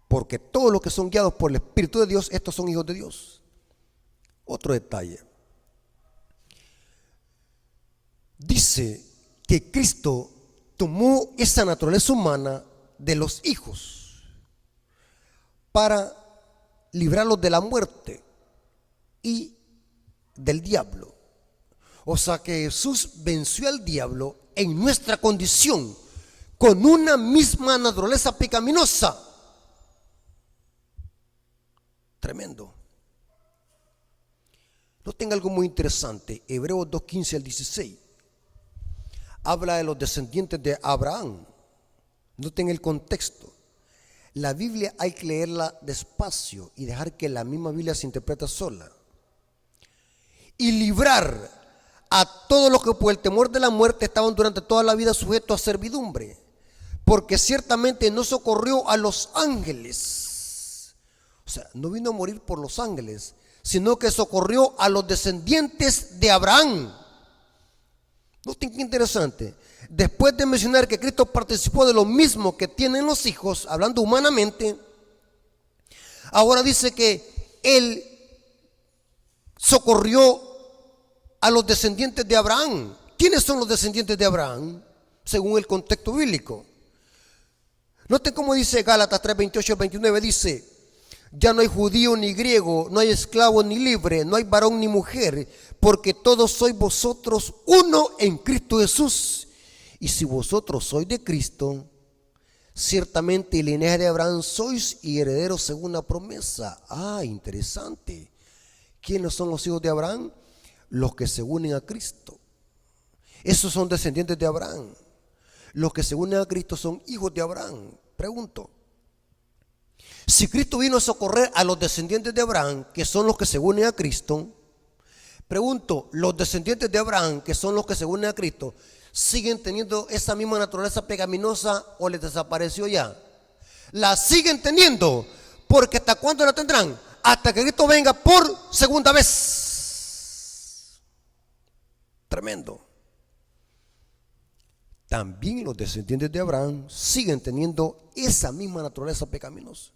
Porque todos los que son guiados por el Espíritu de Dios, estos son hijos de Dios. Otro detalle. dice que Cristo tomó esa naturaleza humana de los hijos para librarlos de la muerte y del diablo. O sea que Jesús venció al diablo en nuestra condición con una misma naturaleza pecaminosa. Tremendo. Noten algo muy interesante. Hebreos 2:15 al 16 habla de los descendientes de Abraham. Noten el contexto. La Biblia hay que leerla despacio y dejar que la misma Biblia se interprete sola. Y librar a todos los que por el temor de la muerte estaban durante toda la vida sujetos a servidumbre, porque ciertamente no socorrió a los ángeles. O sea, no vino a morir por los ángeles, sino que socorrió a los descendientes de Abraham. Noten qué interesante. Después de mencionar que Cristo participó de lo mismo que tienen los hijos, hablando humanamente, ahora dice que Él socorrió a los descendientes de Abraham. ¿Quiénes son los descendientes de Abraham? Según el contexto bíblico. Noten cómo dice Gálatas 3:28 al 29, dice: ya no hay judío ni griego, no hay esclavo ni libre, no hay varón ni mujer, porque todos sois vosotros uno en Cristo Jesús. Y si vosotros sois de Cristo, ciertamente el linaje de Abraham sois y herederos según la promesa. Ah, interesante. ¿Quiénes son los hijos de Abraham? Los que se unen a Cristo. Esos son descendientes de Abraham. Los que se unen a Cristo son hijos de Abraham. Pregunto, si Cristo vino a socorrer a los descendientes de Abraham, que son los que se unen a Cristo, pregunto, ¿los descendientes de Abraham, que son los que se unen a Cristo, siguen teniendo esa misma naturaleza pecaminosa o les desapareció ya? La siguen teniendo, porque ¿hasta cuándo la tendrán? Hasta que Cristo venga por segunda vez. Tremendo. También los descendientes de Abraham siguen teniendo esa misma naturaleza pecaminosa.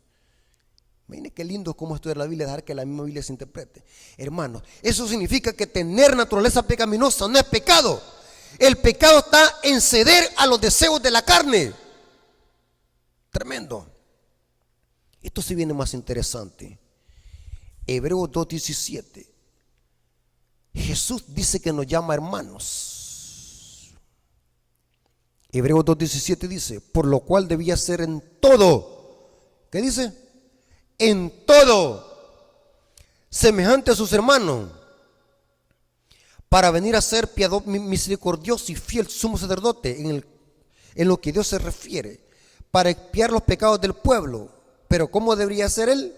Miren qué lindo cómo estudiar la Biblia, dejar que la misma Biblia se interprete. Hermanos, eso significa que tener naturaleza pecaminosa no es pecado. El pecado está en ceder a los deseos de la carne. Tremendo. Esto sí viene más interesante. Hebreos 2:17. Jesús dice que nos llama hermanos. Hebreos 2:17 dice: por lo cual debía ser en todo. ¿Qué dice? En todo semejante a sus hermanos, para venir a ser piadoso, misericordioso y fiel sumo sacerdote en lo que Dios se refiere, para expiar los pecados del pueblo. Pero ¿cómo debería ser él?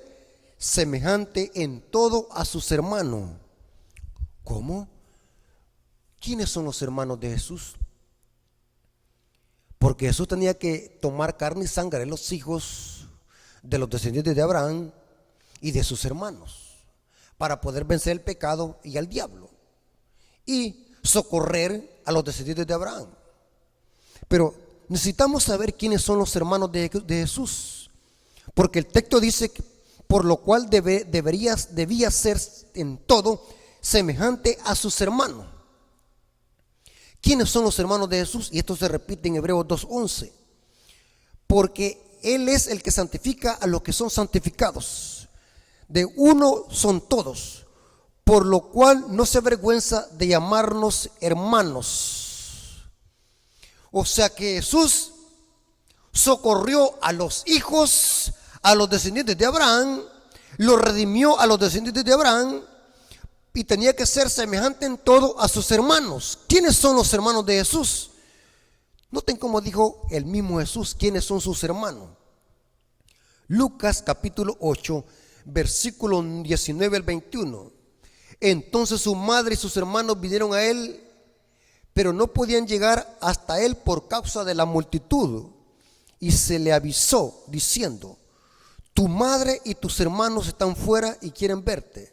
Semejante en todo a sus hermanos. ¿Cómo? ¿Quiénes son los hermanos de Jesús? Porque Jesús tenía que tomar carne y sangre de los hijos de los descendientes de Abraham y de sus hermanos, para poder vencer el pecado y al diablo y socorrer a los descendientes de Abraham. Pero necesitamos saber quiénes son los hermanos de Jesús, porque el texto dice que por lo cual debía ser en todo semejante a sus hermanos. ¿Quiénes son los hermanos de Jesús? Y esto se repite en Hebreos 2:11. Porque Él es el que santifica a los que son santificados. De uno son todos, por lo cual no se avergüenza de llamarnos hermanos. O sea que Jesús socorrió a los hijos, a los descendientes de Abraham, los redimió a los descendientes de Abraham, y tenía que ser semejante en todo a sus hermanos. ¿Quiénes son los hermanos de Jesús? Noten cómo dijo el mismo Jesús quiénes son sus hermanos. Lucas capítulo 8, versículo 19 al 21. Entonces su madre y sus hermanos vinieron a él, pero no podían llegar hasta él por causa de la multitud. Y se le avisó diciendo: tu madre y tus hermanos están fuera y quieren verte.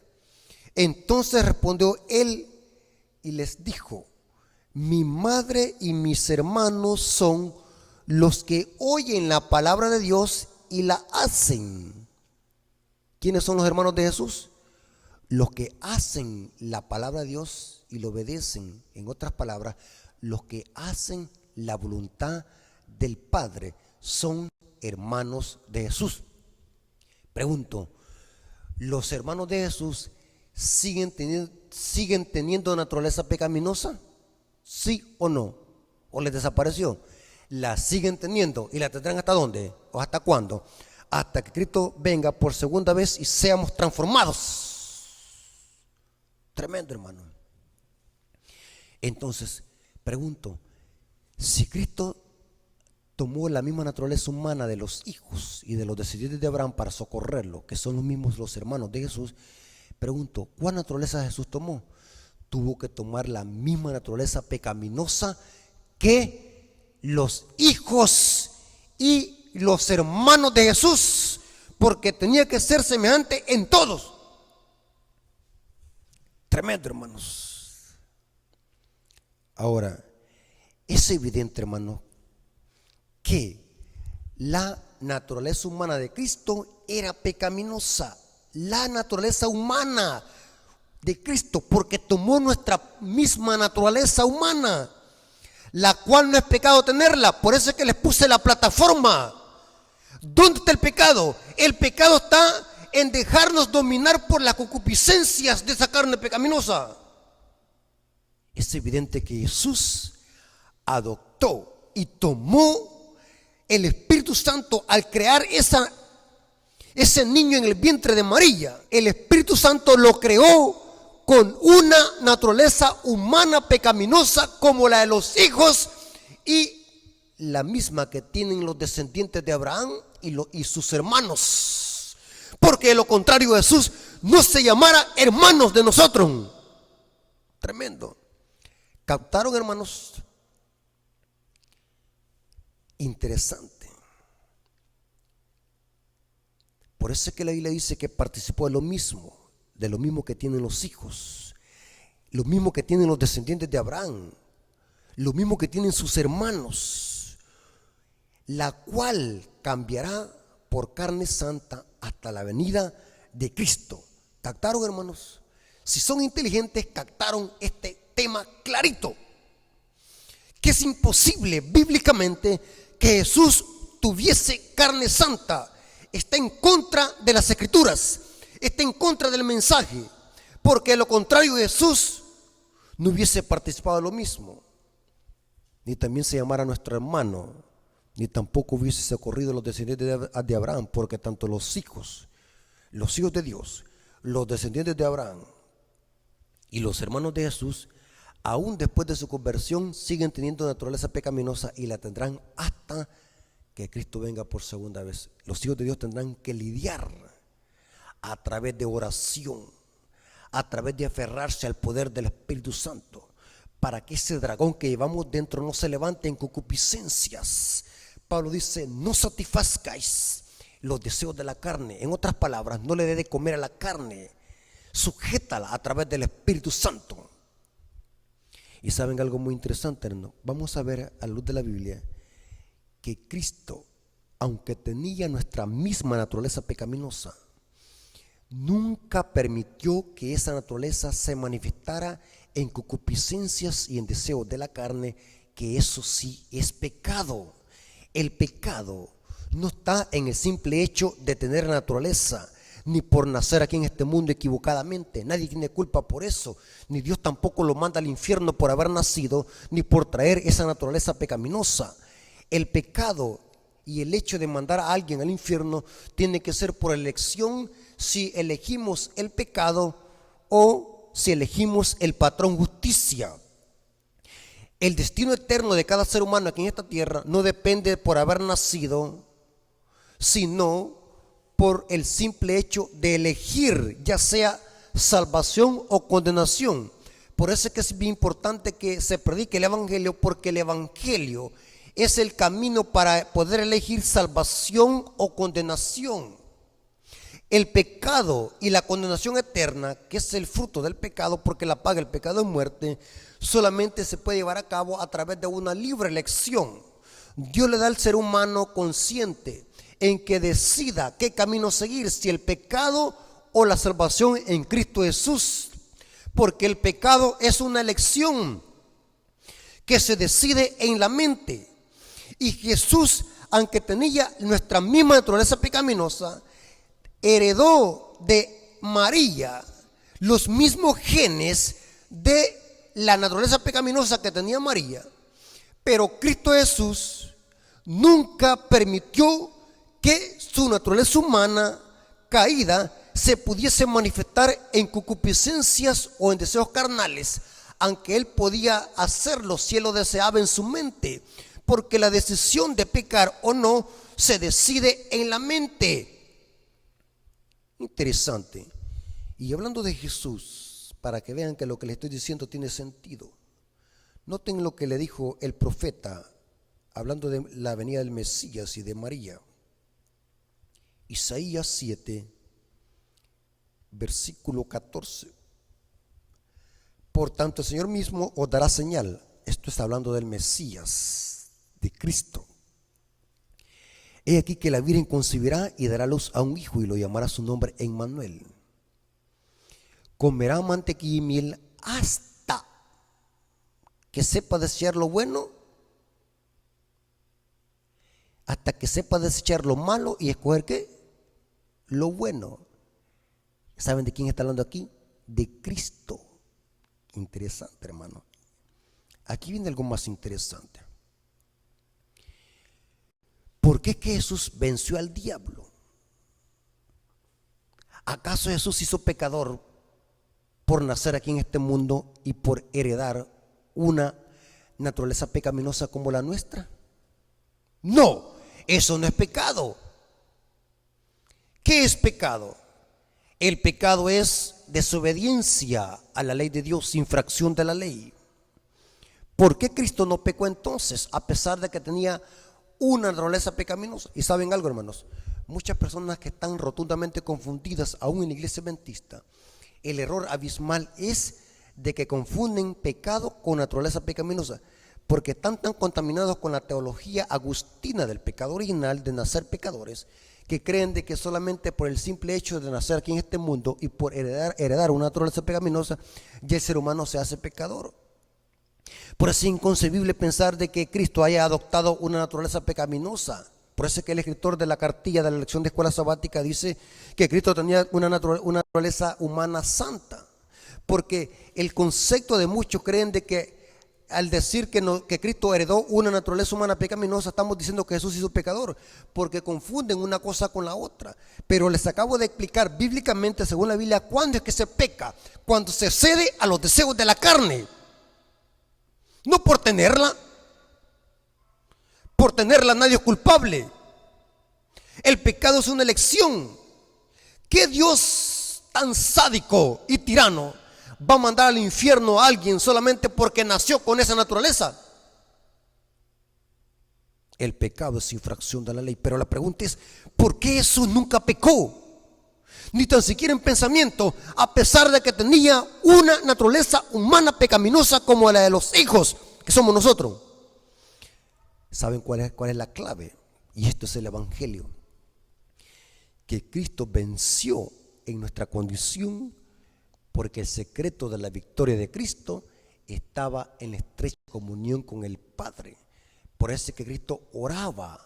Entonces respondió él y les dijo: mi madre y mis hermanos son los que oyen la palabra de Dios y la hacen. ¿Quiénes son los hermanos de Jesús? los que hacen la palabra de Dios y lo obedecen, en otras palabras, los que hacen la voluntad del Padre, son hermanos de Jesús. Pregunto, ¿los hermanos de Jesús siguen teniendo naturaleza pecaminosa? ¿Sí o no? ¿O les desapareció? La siguen teniendo y la tendrán ¿hasta dónde? ¿O hasta cuándo? Hasta que Cristo venga por segunda vez y seamos transformados. Tremendo, hermano. Entonces, pregunto, si Cristo tomó la misma naturaleza humana de los hijos y de los descendientes de Abraham para socorrerlo, que son los mismos los hermanos de Jesús, pregunto, ¿cuál naturaleza Jesús tomó? Tuvo que tomar la misma naturaleza pecaminosa que los hijos y los hermanos de Jesús, porque tenía que ser semejante en todos. Tremendo, hermanos. Ahora, es evidente, hermano, que la naturaleza humana de Cristo era pecaminosa. La naturaleza humana de Cristo, porque tomó nuestra misma naturaleza humana, la cual no es pecado tenerla. Por eso es que les puse la plataforma. ¿Dónde está el pecado? El pecado está en dejarnos dominar por las concupiscencias de esa carne pecaminosa. Es evidente que Jesús adoptó y tomó el Espíritu Santo al crear ese niño en el vientre de María. El Espíritu Santo lo creó con una naturaleza humana pecaminosa como la de los hijos y la misma que tienen los descendientes de Abraham y sus hermanos. Porque de lo contrario Jesús no se llamara hermanos de nosotros. Tremendo. ¿Captaron, hermanos? Interesante. Por eso es que la Biblia dice que participó de lo mismo que tienen los hijos, lo mismo que tienen los descendientes de Abraham, lo mismo que tienen sus hermanos, la cual cambiará por carne santa hasta la venida de Cristo. ¿Captaron, hermanos? Si son inteligentes, captaron este tema clarito, que es imposible bíblicamente que Jesús tuviese carne santa. Está en contra de las escrituras, está en contra del mensaje, porque de lo contrario Jesús no hubiese participado de lo mismo, ni también se llamara nuestro hermano, ni tampoco hubiese socorrido a los descendientes de Abraham, porque tanto los hijos de Dios, los descendientes de Abraham y los hermanos de Jesús, aún después de su conversión, siguen teniendo naturaleza pecaminosa y la tendrán hasta que Cristo venga por segunda vez. Los hijos de Dios tendrán que lidiar a través de oración, a través de aferrarse al poder del Espíritu Santo, para que ese dragón que llevamos dentro no se levante en concupiscencias. Pablo dice, no satisfazcáis los deseos de la carne. En otras palabras, no le dé de comer a la carne, sujétala a través del Espíritu Santo. Y saben algo muy interesante, ¿no? Vamos a ver a la luz de la Biblia que Cristo, aunque tenía nuestra misma naturaleza pecaminosa, nunca permitió que esa naturaleza se manifestara en concupiscencias y en deseos de la carne, que eso sí es pecado. El pecado no está en el simple hecho de tener naturaleza, ni por nacer aquí en este mundo equivocadamente. Nadie tiene culpa por eso, ni Dios tampoco lo manda al infierno por haber nacido, ni por traer esa naturaleza pecaminosa. El pecado y el hecho de mandar a alguien al infierno tiene que ser por elección, si elegimos el pecado o si elegimos el patrón justicia. El destino eterno de cada ser humano aquí en esta tierra no depende por haber nacido, sino por el simple hecho de elegir, ya sea salvación o condenación. Por eso es que es bien importante que se predique el evangelio, porque el evangelio es el camino para poder elegir salvación o condenación. El pecado y la condenación eterna, que es el fruto del pecado, porque la paga del pecado es muerte, solamente se puede llevar a cabo a través de una libre elección. Dios le da al ser humano consciente en que decida qué camino seguir, si el pecado o la salvación en Cristo Jesús, porque el pecado es una elección que se decide en la mente. Y Jesús, aunque tenía nuestra misma naturaleza pecaminosa, heredó de María los mismos genes de la naturaleza pecaminosa que tenía María. Pero Cristo Jesús nunca permitió que su naturaleza humana caída se pudiese manifestar en concupiscencias o en deseos carnales, aunque él podía hacerlo si él lo deseaba en su mente, porque la decisión de pecar o no se decide en la mente. Interesante. Y hablando de Jesús, para que vean que lo que les estoy diciendo tiene sentido, noten lo que le dijo el profeta hablando de la venida del Mesías y de María. Isaías 7, versículo 14. Por tanto, el Señor mismo os dará señal. Esto está hablando del Mesías, de Cristo. He aquí que la Virgen concebirá y dará luz a un hijo y lo llamará su nombre Emmanuel. Comerá mantequilla y miel hasta que sepa desear lo bueno, hasta que sepa desechar lo malo y escoger ¿qué? Lo bueno. ¿Saben de quién está hablando aquí? De Cristo. Interesante, hermano. Aquí viene algo más interesante. ¿Por qué que Jesús venció al diablo? ¿Acaso Jesús se hizo pecador por nacer aquí en este mundo y por heredar una naturaleza pecaminosa como la nuestra? No, eso no es pecado. ¿Qué es pecado? El pecado es desobediencia a la ley de Dios, infracción de la ley. ¿Por qué Cristo no pecó entonces, a pesar de que tenía una naturaleza pecaminosa? Y saben algo, hermanos, muchas personas que están rotundamente confundidas, aún en la iglesia adventista, el error abismal es de que confunden pecado con naturaleza pecaminosa, porque están tan contaminados con la teología agustina del pecado original, de nacer pecadores, que creen de que solamente por el simple hecho de nacer aquí en este mundo y por heredar una naturaleza pecaminosa, ya el ser humano se hace pecador. Por eso es inconcebible pensar de que Cristo haya adoptado una naturaleza pecaminosa. Por eso es que el escritor de la cartilla de la lección de escuela sabática dice que Cristo tenía una naturaleza humana santa. Porque el concepto de muchos creen de que al decir que Cristo heredó una naturaleza humana pecaminosa, estamos diciendo que Jesús hizo pecador, porque confunden una cosa con la otra. Pero les acabo de explicar bíblicamente, según la Biblia, cuándo es que se peca. Cuando se cede a los deseos de la carne. No por tenerla. Por tenerla nadie es culpable. El pecado es una elección. ¿Qué Dios tan sádico y tirano va a mandar al infierno a alguien solamente porque nació con esa naturaleza? El pecado es infracción de la ley. Pero la pregunta es, ¿por qué Jesús nunca pecó? Ni tan siquiera en pensamiento, a pesar de que tenía una naturaleza humana pecaminosa como la de los hijos que somos nosotros. ¿Saben cuál es la clave? Y esto es el evangelio. Que Cristo venció en nuestra condición, porque el secreto de la victoria de Cristo estaba en la estrecha comunión con el Padre. Por eso es que Cristo oraba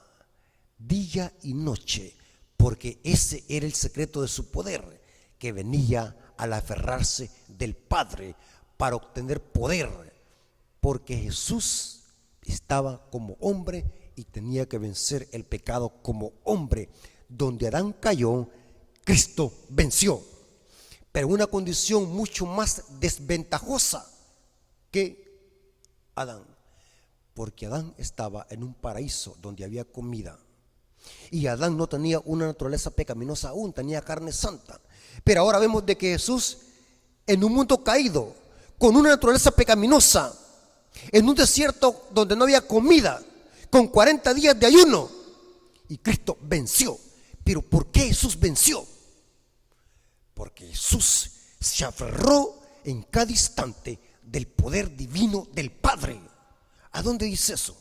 día y noche, porque ese era el secreto de su poder, que venía al aferrarse del Padre para obtener poder, porque Jesús estaba como hombre y tenía que vencer el pecado como hombre. Donde Adán cayó, Cristo venció, pero una condición mucho más desventajosa que Adán, porque Adán estaba en un paraíso donde había comida. Y Adán no tenía una naturaleza pecaminosa aún, tenía carne santa. Pero ahora vemos de que Jesús, en un mundo caído, con una naturaleza pecaminosa, en un desierto donde no había comida, con 40 días de ayuno, y Cristo venció. Pero ¿por qué Jesús venció? Porque Jesús se aferró en cada instante del poder divino del Padre. ¿A dónde dice eso?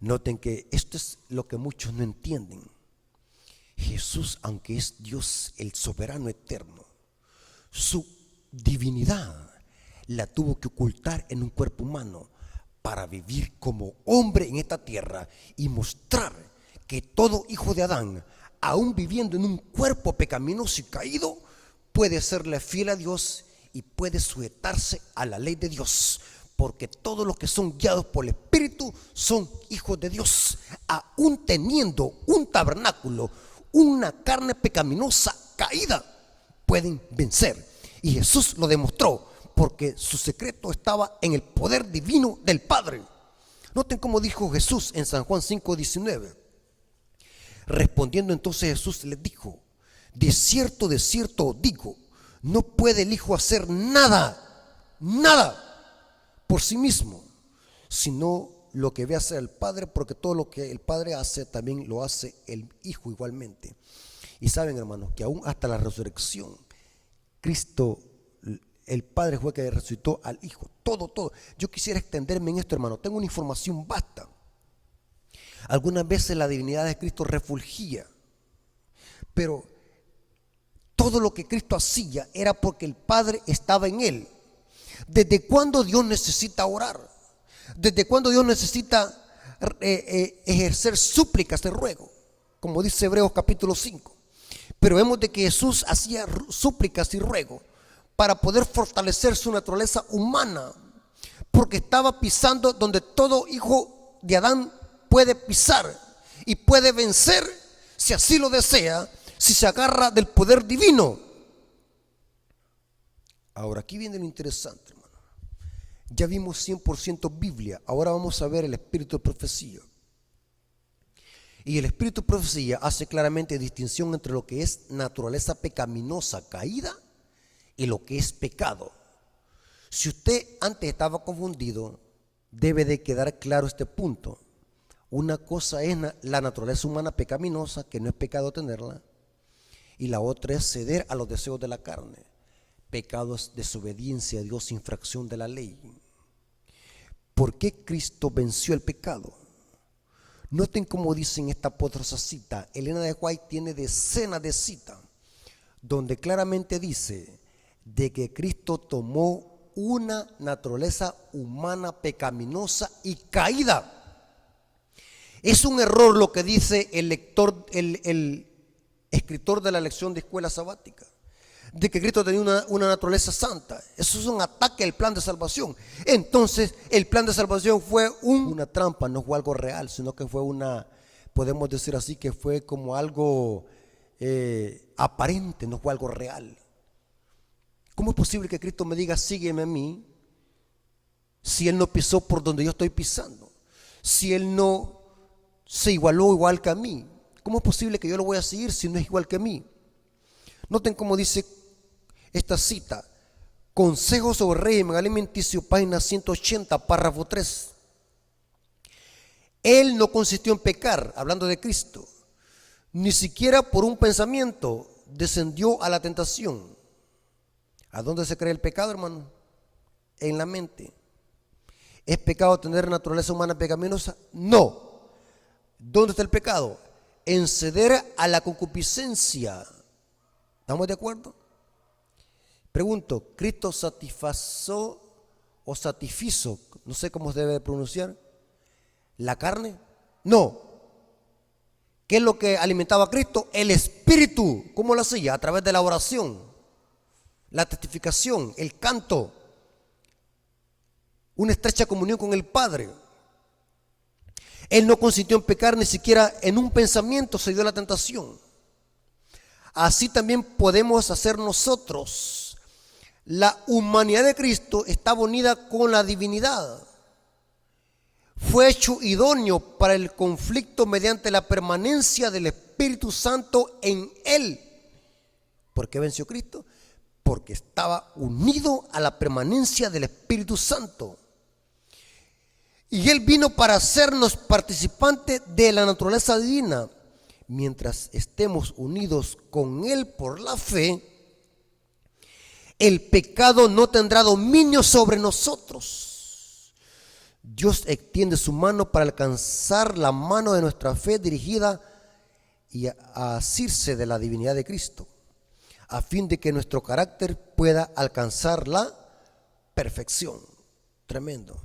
Noten que esto es lo que muchos no entienden. Jesús, aunque es Dios, el soberano eterno, su divinidad la tuvo que ocultar en un cuerpo humano para vivir como hombre en esta tierra y mostrar que todo hijo de Adán, aún viviendo en un cuerpo pecaminoso y caído, puede serle fiel a Dios y puede sujetarse a la ley de Dios, porque todos los que son guiados por el Espíritu son hijos de Dios, aún teniendo un tabernáculo, una carne pecaminosa caída, pueden vencer. Y Jesús lo demostró, porque su secreto estaba en el poder divino del Padre. Noten cómo dijo Jesús en San Juan 5:19. Respondiendo entonces Jesús les dijo: de cierto os digo, no puede el Hijo hacer nada por sí mismo, sino lo que ve hacer el Padre, porque todo lo que el Padre hace también lo hace el Hijo igualmente. Y saben, hermanos, que aún hasta la resurrección, Cristo, el Padre fue que resucitó al Hijo. Todo. Yo quisiera extenderme en esto, hermano. Tengo una información vasta. Algunas veces la divinidad de Cristo refulgía, pero todo lo que Cristo hacía era porque el Padre estaba en él. ¿Desde cuándo Dios necesita orar? ¿Desde cuándo Dios necesita ejercer súplicas de ruego? Como dice Hebreos capítulo 5. Pero vemos de que Jesús hacía súplicas y ruego para poder fortalecer su naturaleza humana, porque estaba pisando donde todo hijo de Adán puede pisar y puede vencer, si así lo desea, si se agarra del poder divino. Ahora, aquí viene lo interesante, hermano. Ya vimos 100% Biblia, ahora vamos a ver el espíritu de profecía. Y el espíritu de profecía hace claramente distinción entre lo que es naturaleza pecaminosa caída y lo que es pecado. Si usted antes estaba confundido, debe de quedar claro este punto. Una cosa es la naturaleza humana pecaminosa, que no es pecado tenerla, y la otra es ceder a los deseos de la carne. Pecado es desobediencia a Dios, infracción de la ley. ¿Por qué Cristo venció el pecado? Noten cómo dice en esta poderosa cita. Elena de White tiene decenas de citas donde claramente dice de que Cristo tomó una naturaleza humana pecaminosa y caída. Es un error lo que dice el escritor de la lección de escuela sabática, de que Cristo tenía una naturaleza santa. Eso es un ataque al plan de salvación. Entonces el plan de salvación fue una trampa, no fue algo real, sino que fue podemos decir así, que fue como algo aparente, no fue algo real. ¿Cómo es posible que Cristo me diga sígueme a mí si Él no pisó por donde yo estoy pisando? Si Él no se igualó igual que a mí, ¿cómo es posible que yo lo voy a seguir si no es igual que a mí? Noten cómo dice esta cita: Consejo sobre régimen alimenticio, página 180, párrafo 3. Él no consistió en pecar, hablando de Cristo, ni siquiera por un pensamiento descendió a la tentación. ¿A dónde se cree el pecado, hermano? En la mente. ¿Es pecado tener naturaleza humana pecaminosa? No. ¿Dónde está el pecado? En ceder a la concupiscencia. ¿Estamos de acuerdo? Pregunto, ¿Cristo satisfació o satisfizo, no sé cómo se debe pronunciar, la carne? No. ¿Qué es lo que alimentaba a Cristo? El Espíritu. ¿Cómo lo hacía? A través de la oración, la testificación, el canto, una estrecha comunión con el Padre. Él no consintió en pecar, ni siquiera en un pensamiento se dio a la tentación. Así también podemos hacer nosotros. La humanidad de Cristo estaba unida con la divinidad. Fue hecho idóneo para el conflicto mediante la permanencia del Espíritu Santo en él. ¿Por qué venció Cristo? Porque estaba unido a la permanencia del Espíritu Santo. Y Él vino para hacernos participantes de la naturaleza divina. Mientras estemos unidos con Él por la fe, el pecado no tendrá dominio sobre nosotros. Dios extiende su mano para alcanzar la mano de nuestra fe dirigida y a asirse de la divinidad de Cristo, a fin de que nuestro carácter pueda alcanzar la perfección. Tremendo.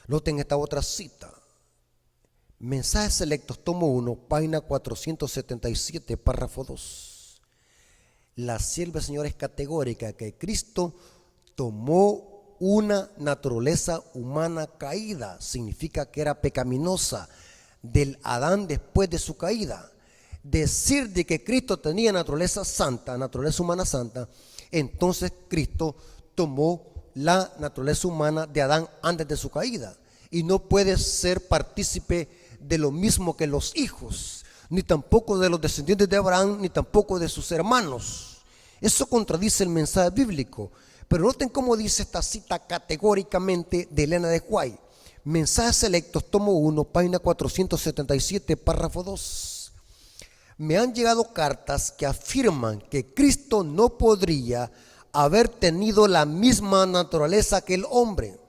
Noten esta otra cita. Mensajes Selectos, tomo 1, página 477, párrafo 2. La sierva del Señor es categórica que Cristo tomó una naturaleza humana caída, significa que era pecaminosa, del Adán después de su caída. Decir de que Cristo tenía naturaleza santa, naturaleza humana santa, entonces Cristo tomó la naturaleza humana de Adán antes de su caída y no puede ser partícipe de lo mismo que los hijos, ni tampoco de los descendientes de Abraham, ni tampoco de sus hermanos. Eso contradice el mensaje bíblico. Pero noten cómo dice esta cita categóricamente de Elena de White. Mensajes Selectos, tomo 1, página 477, párrafo 2. Me han llegado cartas que afirman que Cristo no podría haber tenido la misma naturaleza que el hombre,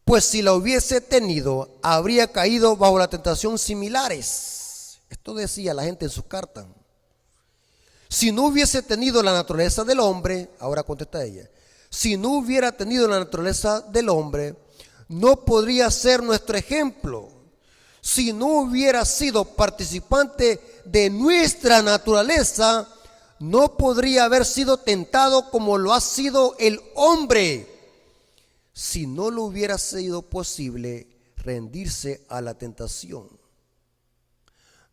pues si la hubiese tenido, habría caído bajo la tentación similares. Esto decía la gente en sus cartas. Si no hubiese tenido la naturaleza del hombre, ahora contesta ella, si no hubiera tenido la naturaleza del hombre, no podría ser nuestro ejemplo. Si no hubiera sido participante de nuestra naturaleza, no podría haber sido tentado como lo ha sido el hombre. Si no le hubiera sido posible rendirse a la tentación,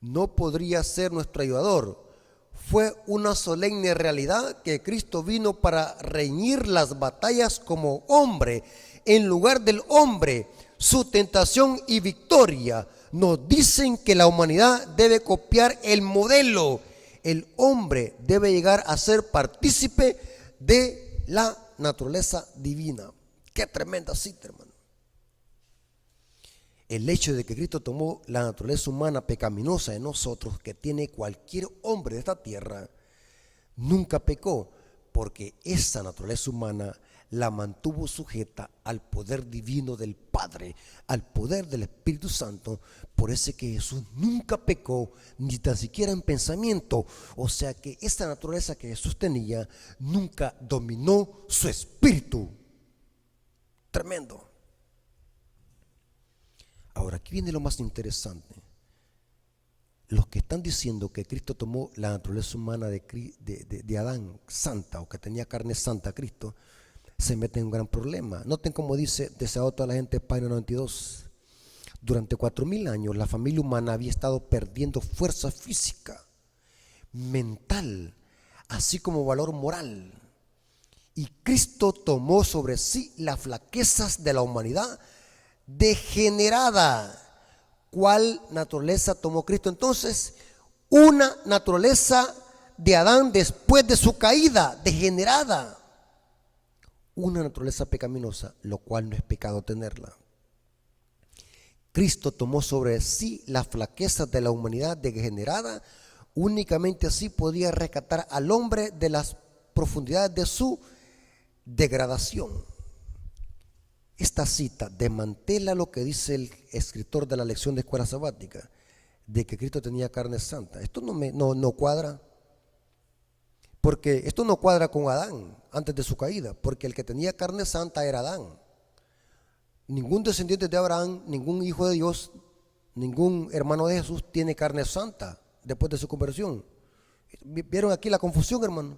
no podría ser nuestro ayudador. Fue una solemne realidad que Cristo vino para reñir las batallas como hombre, en lugar del hombre. Su tentación y victoria nos dicen que la humanidad debe copiar el modelo. El hombre debe llegar a ser partícipe de la naturaleza divina. Qué tremenda cita, hermano. El hecho de que Cristo tomó la naturaleza humana pecaminosa de nosotros, que tiene cualquier hombre de esta tierra, nunca pecó, porque esa naturaleza humana la mantuvo sujeta al poder divino del Padre, al poder del Espíritu Santo. Por eso que Jesús nunca pecó, ni tan siquiera en pensamiento. O sea que esta naturaleza que Jesús tenía nunca dominó su espíritu. Tremendo. Ahora, aquí viene lo más interesante. Los que están diciendo que Cristo tomó la naturaleza humana de Adán santa, o que tenía carne santa Cristo, se meten en un gran problema. Noten cómo dice Deseado toda la gente, página 92. Durante 4000 años la familia humana había estado perdiendo fuerza física, mental, así como valor moral. Y Cristo tomó sobre sí las flaquezas de la humanidad degenerada. ¿Cuál naturaleza tomó Cristo entonces? Una naturaleza de Adán después de su caída, degenerada. Una naturaleza pecaminosa, lo cual no es pecado tenerla. Cristo tomó sobre sí las flaquezas de la humanidad degenerada. Únicamente así podía rescatar al hombre de las profundidades de su degradación. Esta cita desmantela lo que dice el escritor de la lección de escuela sabática, de que Cristo tenía carne santa. Esto no cuadra, porque esto no cuadra con Adán antes de su caída, porque el que tenía carne santa era Adán. Ningún descendiente de Abraham, ningún hijo de Dios, ningún hermano de Jesús tiene carne santa después de su conversión. ¿Vieron aquí la confusión, hermano?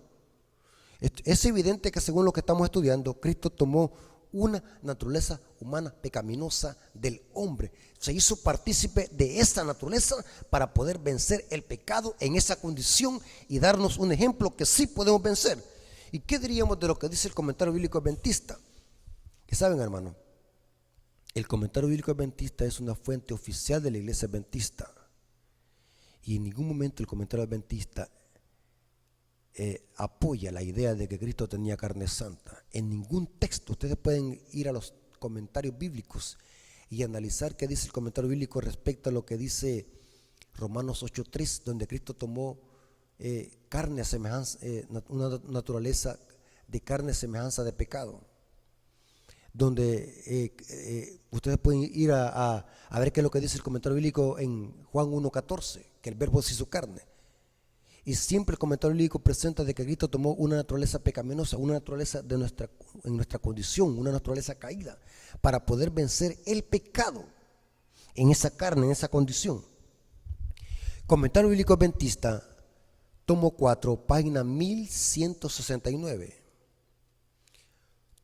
Es evidente que según lo que estamos estudiando, Cristo tomó una naturaleza humana pecaminosa del hombre. Se hizo partícipe de esa naturaleza para poder vencer el pecado en esa condición y darnos un ejemplo que sí podemos vencer. ¿Y qué diríamos de lo que dice el comentario bíblico adventista? Que saben, hermano, el comentario bíblico adventista es una fuente oficial de la iglesia adventista. Y en ningún momento el comentario adventista apoya la idea de que Cristo tenía carne santa. En ningún texto. Ustedes pueden ir a los comentarios bíblicos y analizar qué dice el comentario bíblico respecto a lo que dice Romanos 8:3, donde Cristo tomó carne a semejanza, una naturaleza de carne a semejanza de pecado. donde ustedes pueden ir a ver qué es lo que dice el comentario bíblico en Juan 1:14, que el verbo se hizo carne. Y siempre el comentario bíblico presenta de que Cristo tomó una naturaleza pecaminosa, una naturaleza en nuestra condición, una naturaleza caída, para poder vencer el pecado en esa carne, en esa condición. Comentario bíblico adventista, tomo 4, página 1169.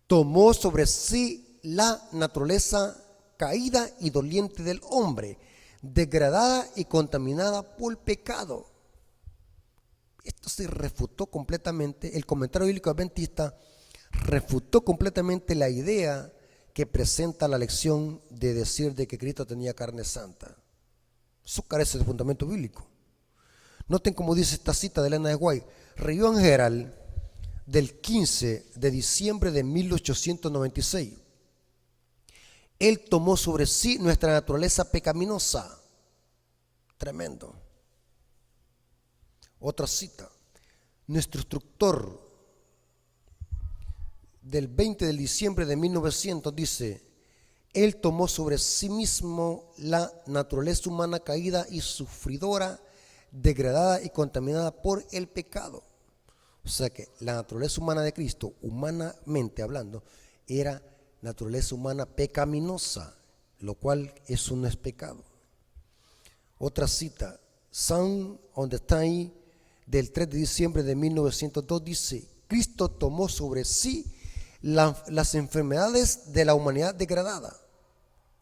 Tomó sobre sí la naturaleza caída y doliente del hombre, degradada y contaminada por el pecado. Esto se refutó completamente, el comentario bíblico adventista refutó completamente la idea que presenta la lección de decir de que Cristo tenía carne santa. Eso carece de fundamento bíblico. Noten cómo dice esta cita de Elena de White, Reunión General del 15 de diciembre de 1896. Él tomó sobre sí nuestra naturaleza pecaminosa. Tremendo. Otra cita. Nuestro instructor del 20 de diciembre de 1900 dice, Él tomó sobre sí mismo la naturaleza humana caída y sufridora, degradada y contaminada por el pecado. O sea que la naturaleza humana de Cristo, humanamente hablando, era naturaleza humana pecaminosa, lo cual eso no es pecado. Otra cita, Sound on the Time del 3 de diciembre de 1902 dice, Cristo tomó sobre sí las enfermedades de la humanidad degradada.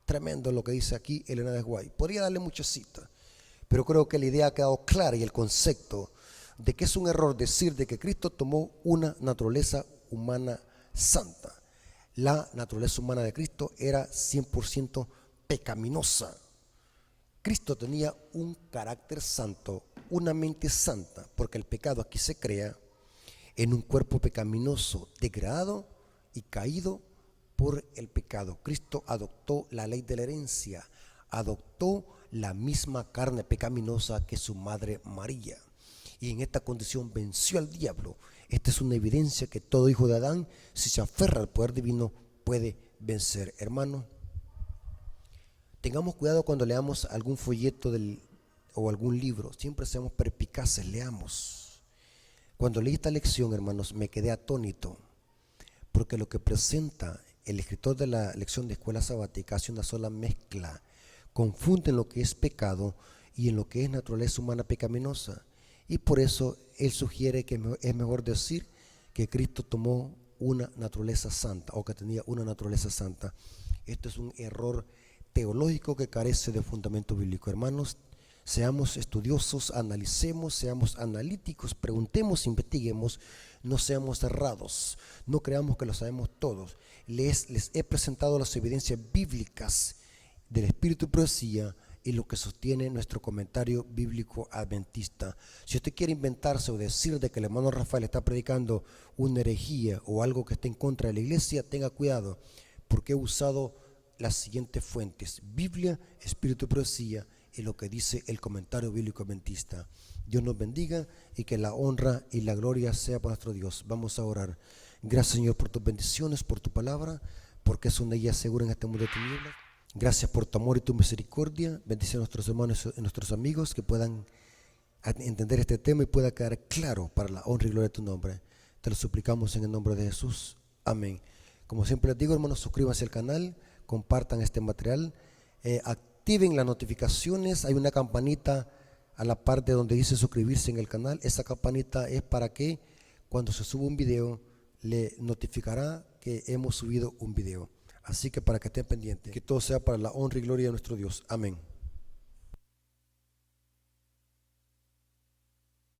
Tremendo lo que dice aquí Elena de White. Podría darle muchas citas, pero creo que la idea ha quedado clara y el concepto de que es un error decir de que Cristo tomó una naturaleza humana santa. La naturaleza humana de Cristo era 100% pecaminosa. Cristo tenía un carácter santo, una mente santa, porque el pecado aquí se crea en un cuerpo pecaminoso, degradado y caído por el pecado. Cristo adoptó la ley de la herencia, adoptó la misma carne pecaminosa que su madre María. Y en esta condición venció al diablo. Esta es una evidencia que todo hijo de Adán, si se aferra al poder divino, puede vencer. Hermano, tengamos cuidado cuando leamos algún folleto o algún libro. Siempre seamos perspicaces, leamos. Cuando leí esta lección, hermanos, me quedé atónito, porque lo que presenta el escritor de la lección de escuela sabática hace una sola mezcla. Confunde en lo que es pecado y en lo que es naturaleza humana pecaminosa. Y por eso él sugiere que es mejor decir que Cristo tomó una naturaleza santa o que tenía una naturaleza santa. Esto es un error teológico que carece de fundamento bíblico. Hermanos, seamos estudiosos, analicemos, seamos analíticos, preguntemos, investiguemos, no seamos cerrados, no creamos que lo sabemos todos. Les he presentado las evidencias bíblicas del Espíritu y Profecía y lo que sostiene nuestro comentario bíblico adventista. Si usted quiere inventarse o decir de que el hermano Rafael está predicando una herejía o algo que esté en contra de la iglesia, tenga cuidado, porque he usado las siguientes fuentes: Biblia, Espíritu y Profecía y lo que dice el comentario bíblico adventista. Dios nos bendiga y que la honra y la gloria sea para nuestro Dios. Vamos a orar. Gracias, Señor, por tus bendiciones, por tu palabra, porque es una guía segura en este mundo de tinieblas. Gracias por tu amor y tu misericordia. Bendice a nuestros hermanos y nuestros amigos que puedan entender este tema y pueda quedar claro para la honra y gloria de tu nombre. Te lo suplicamos en el nombre de Jesús. Amén. Como siempre les digo, hermanos, suscríbanse al canal, compartan este material, activen las notificaciones. Hay una campanita a la parte donde dice suscribirse en el canal. Esa campanita es para que cuando se suba un video le notificará que hemos subido un video. Así que para que estén pendientes, que todo sea para la honra y gloria de nuestro Dios. Amén.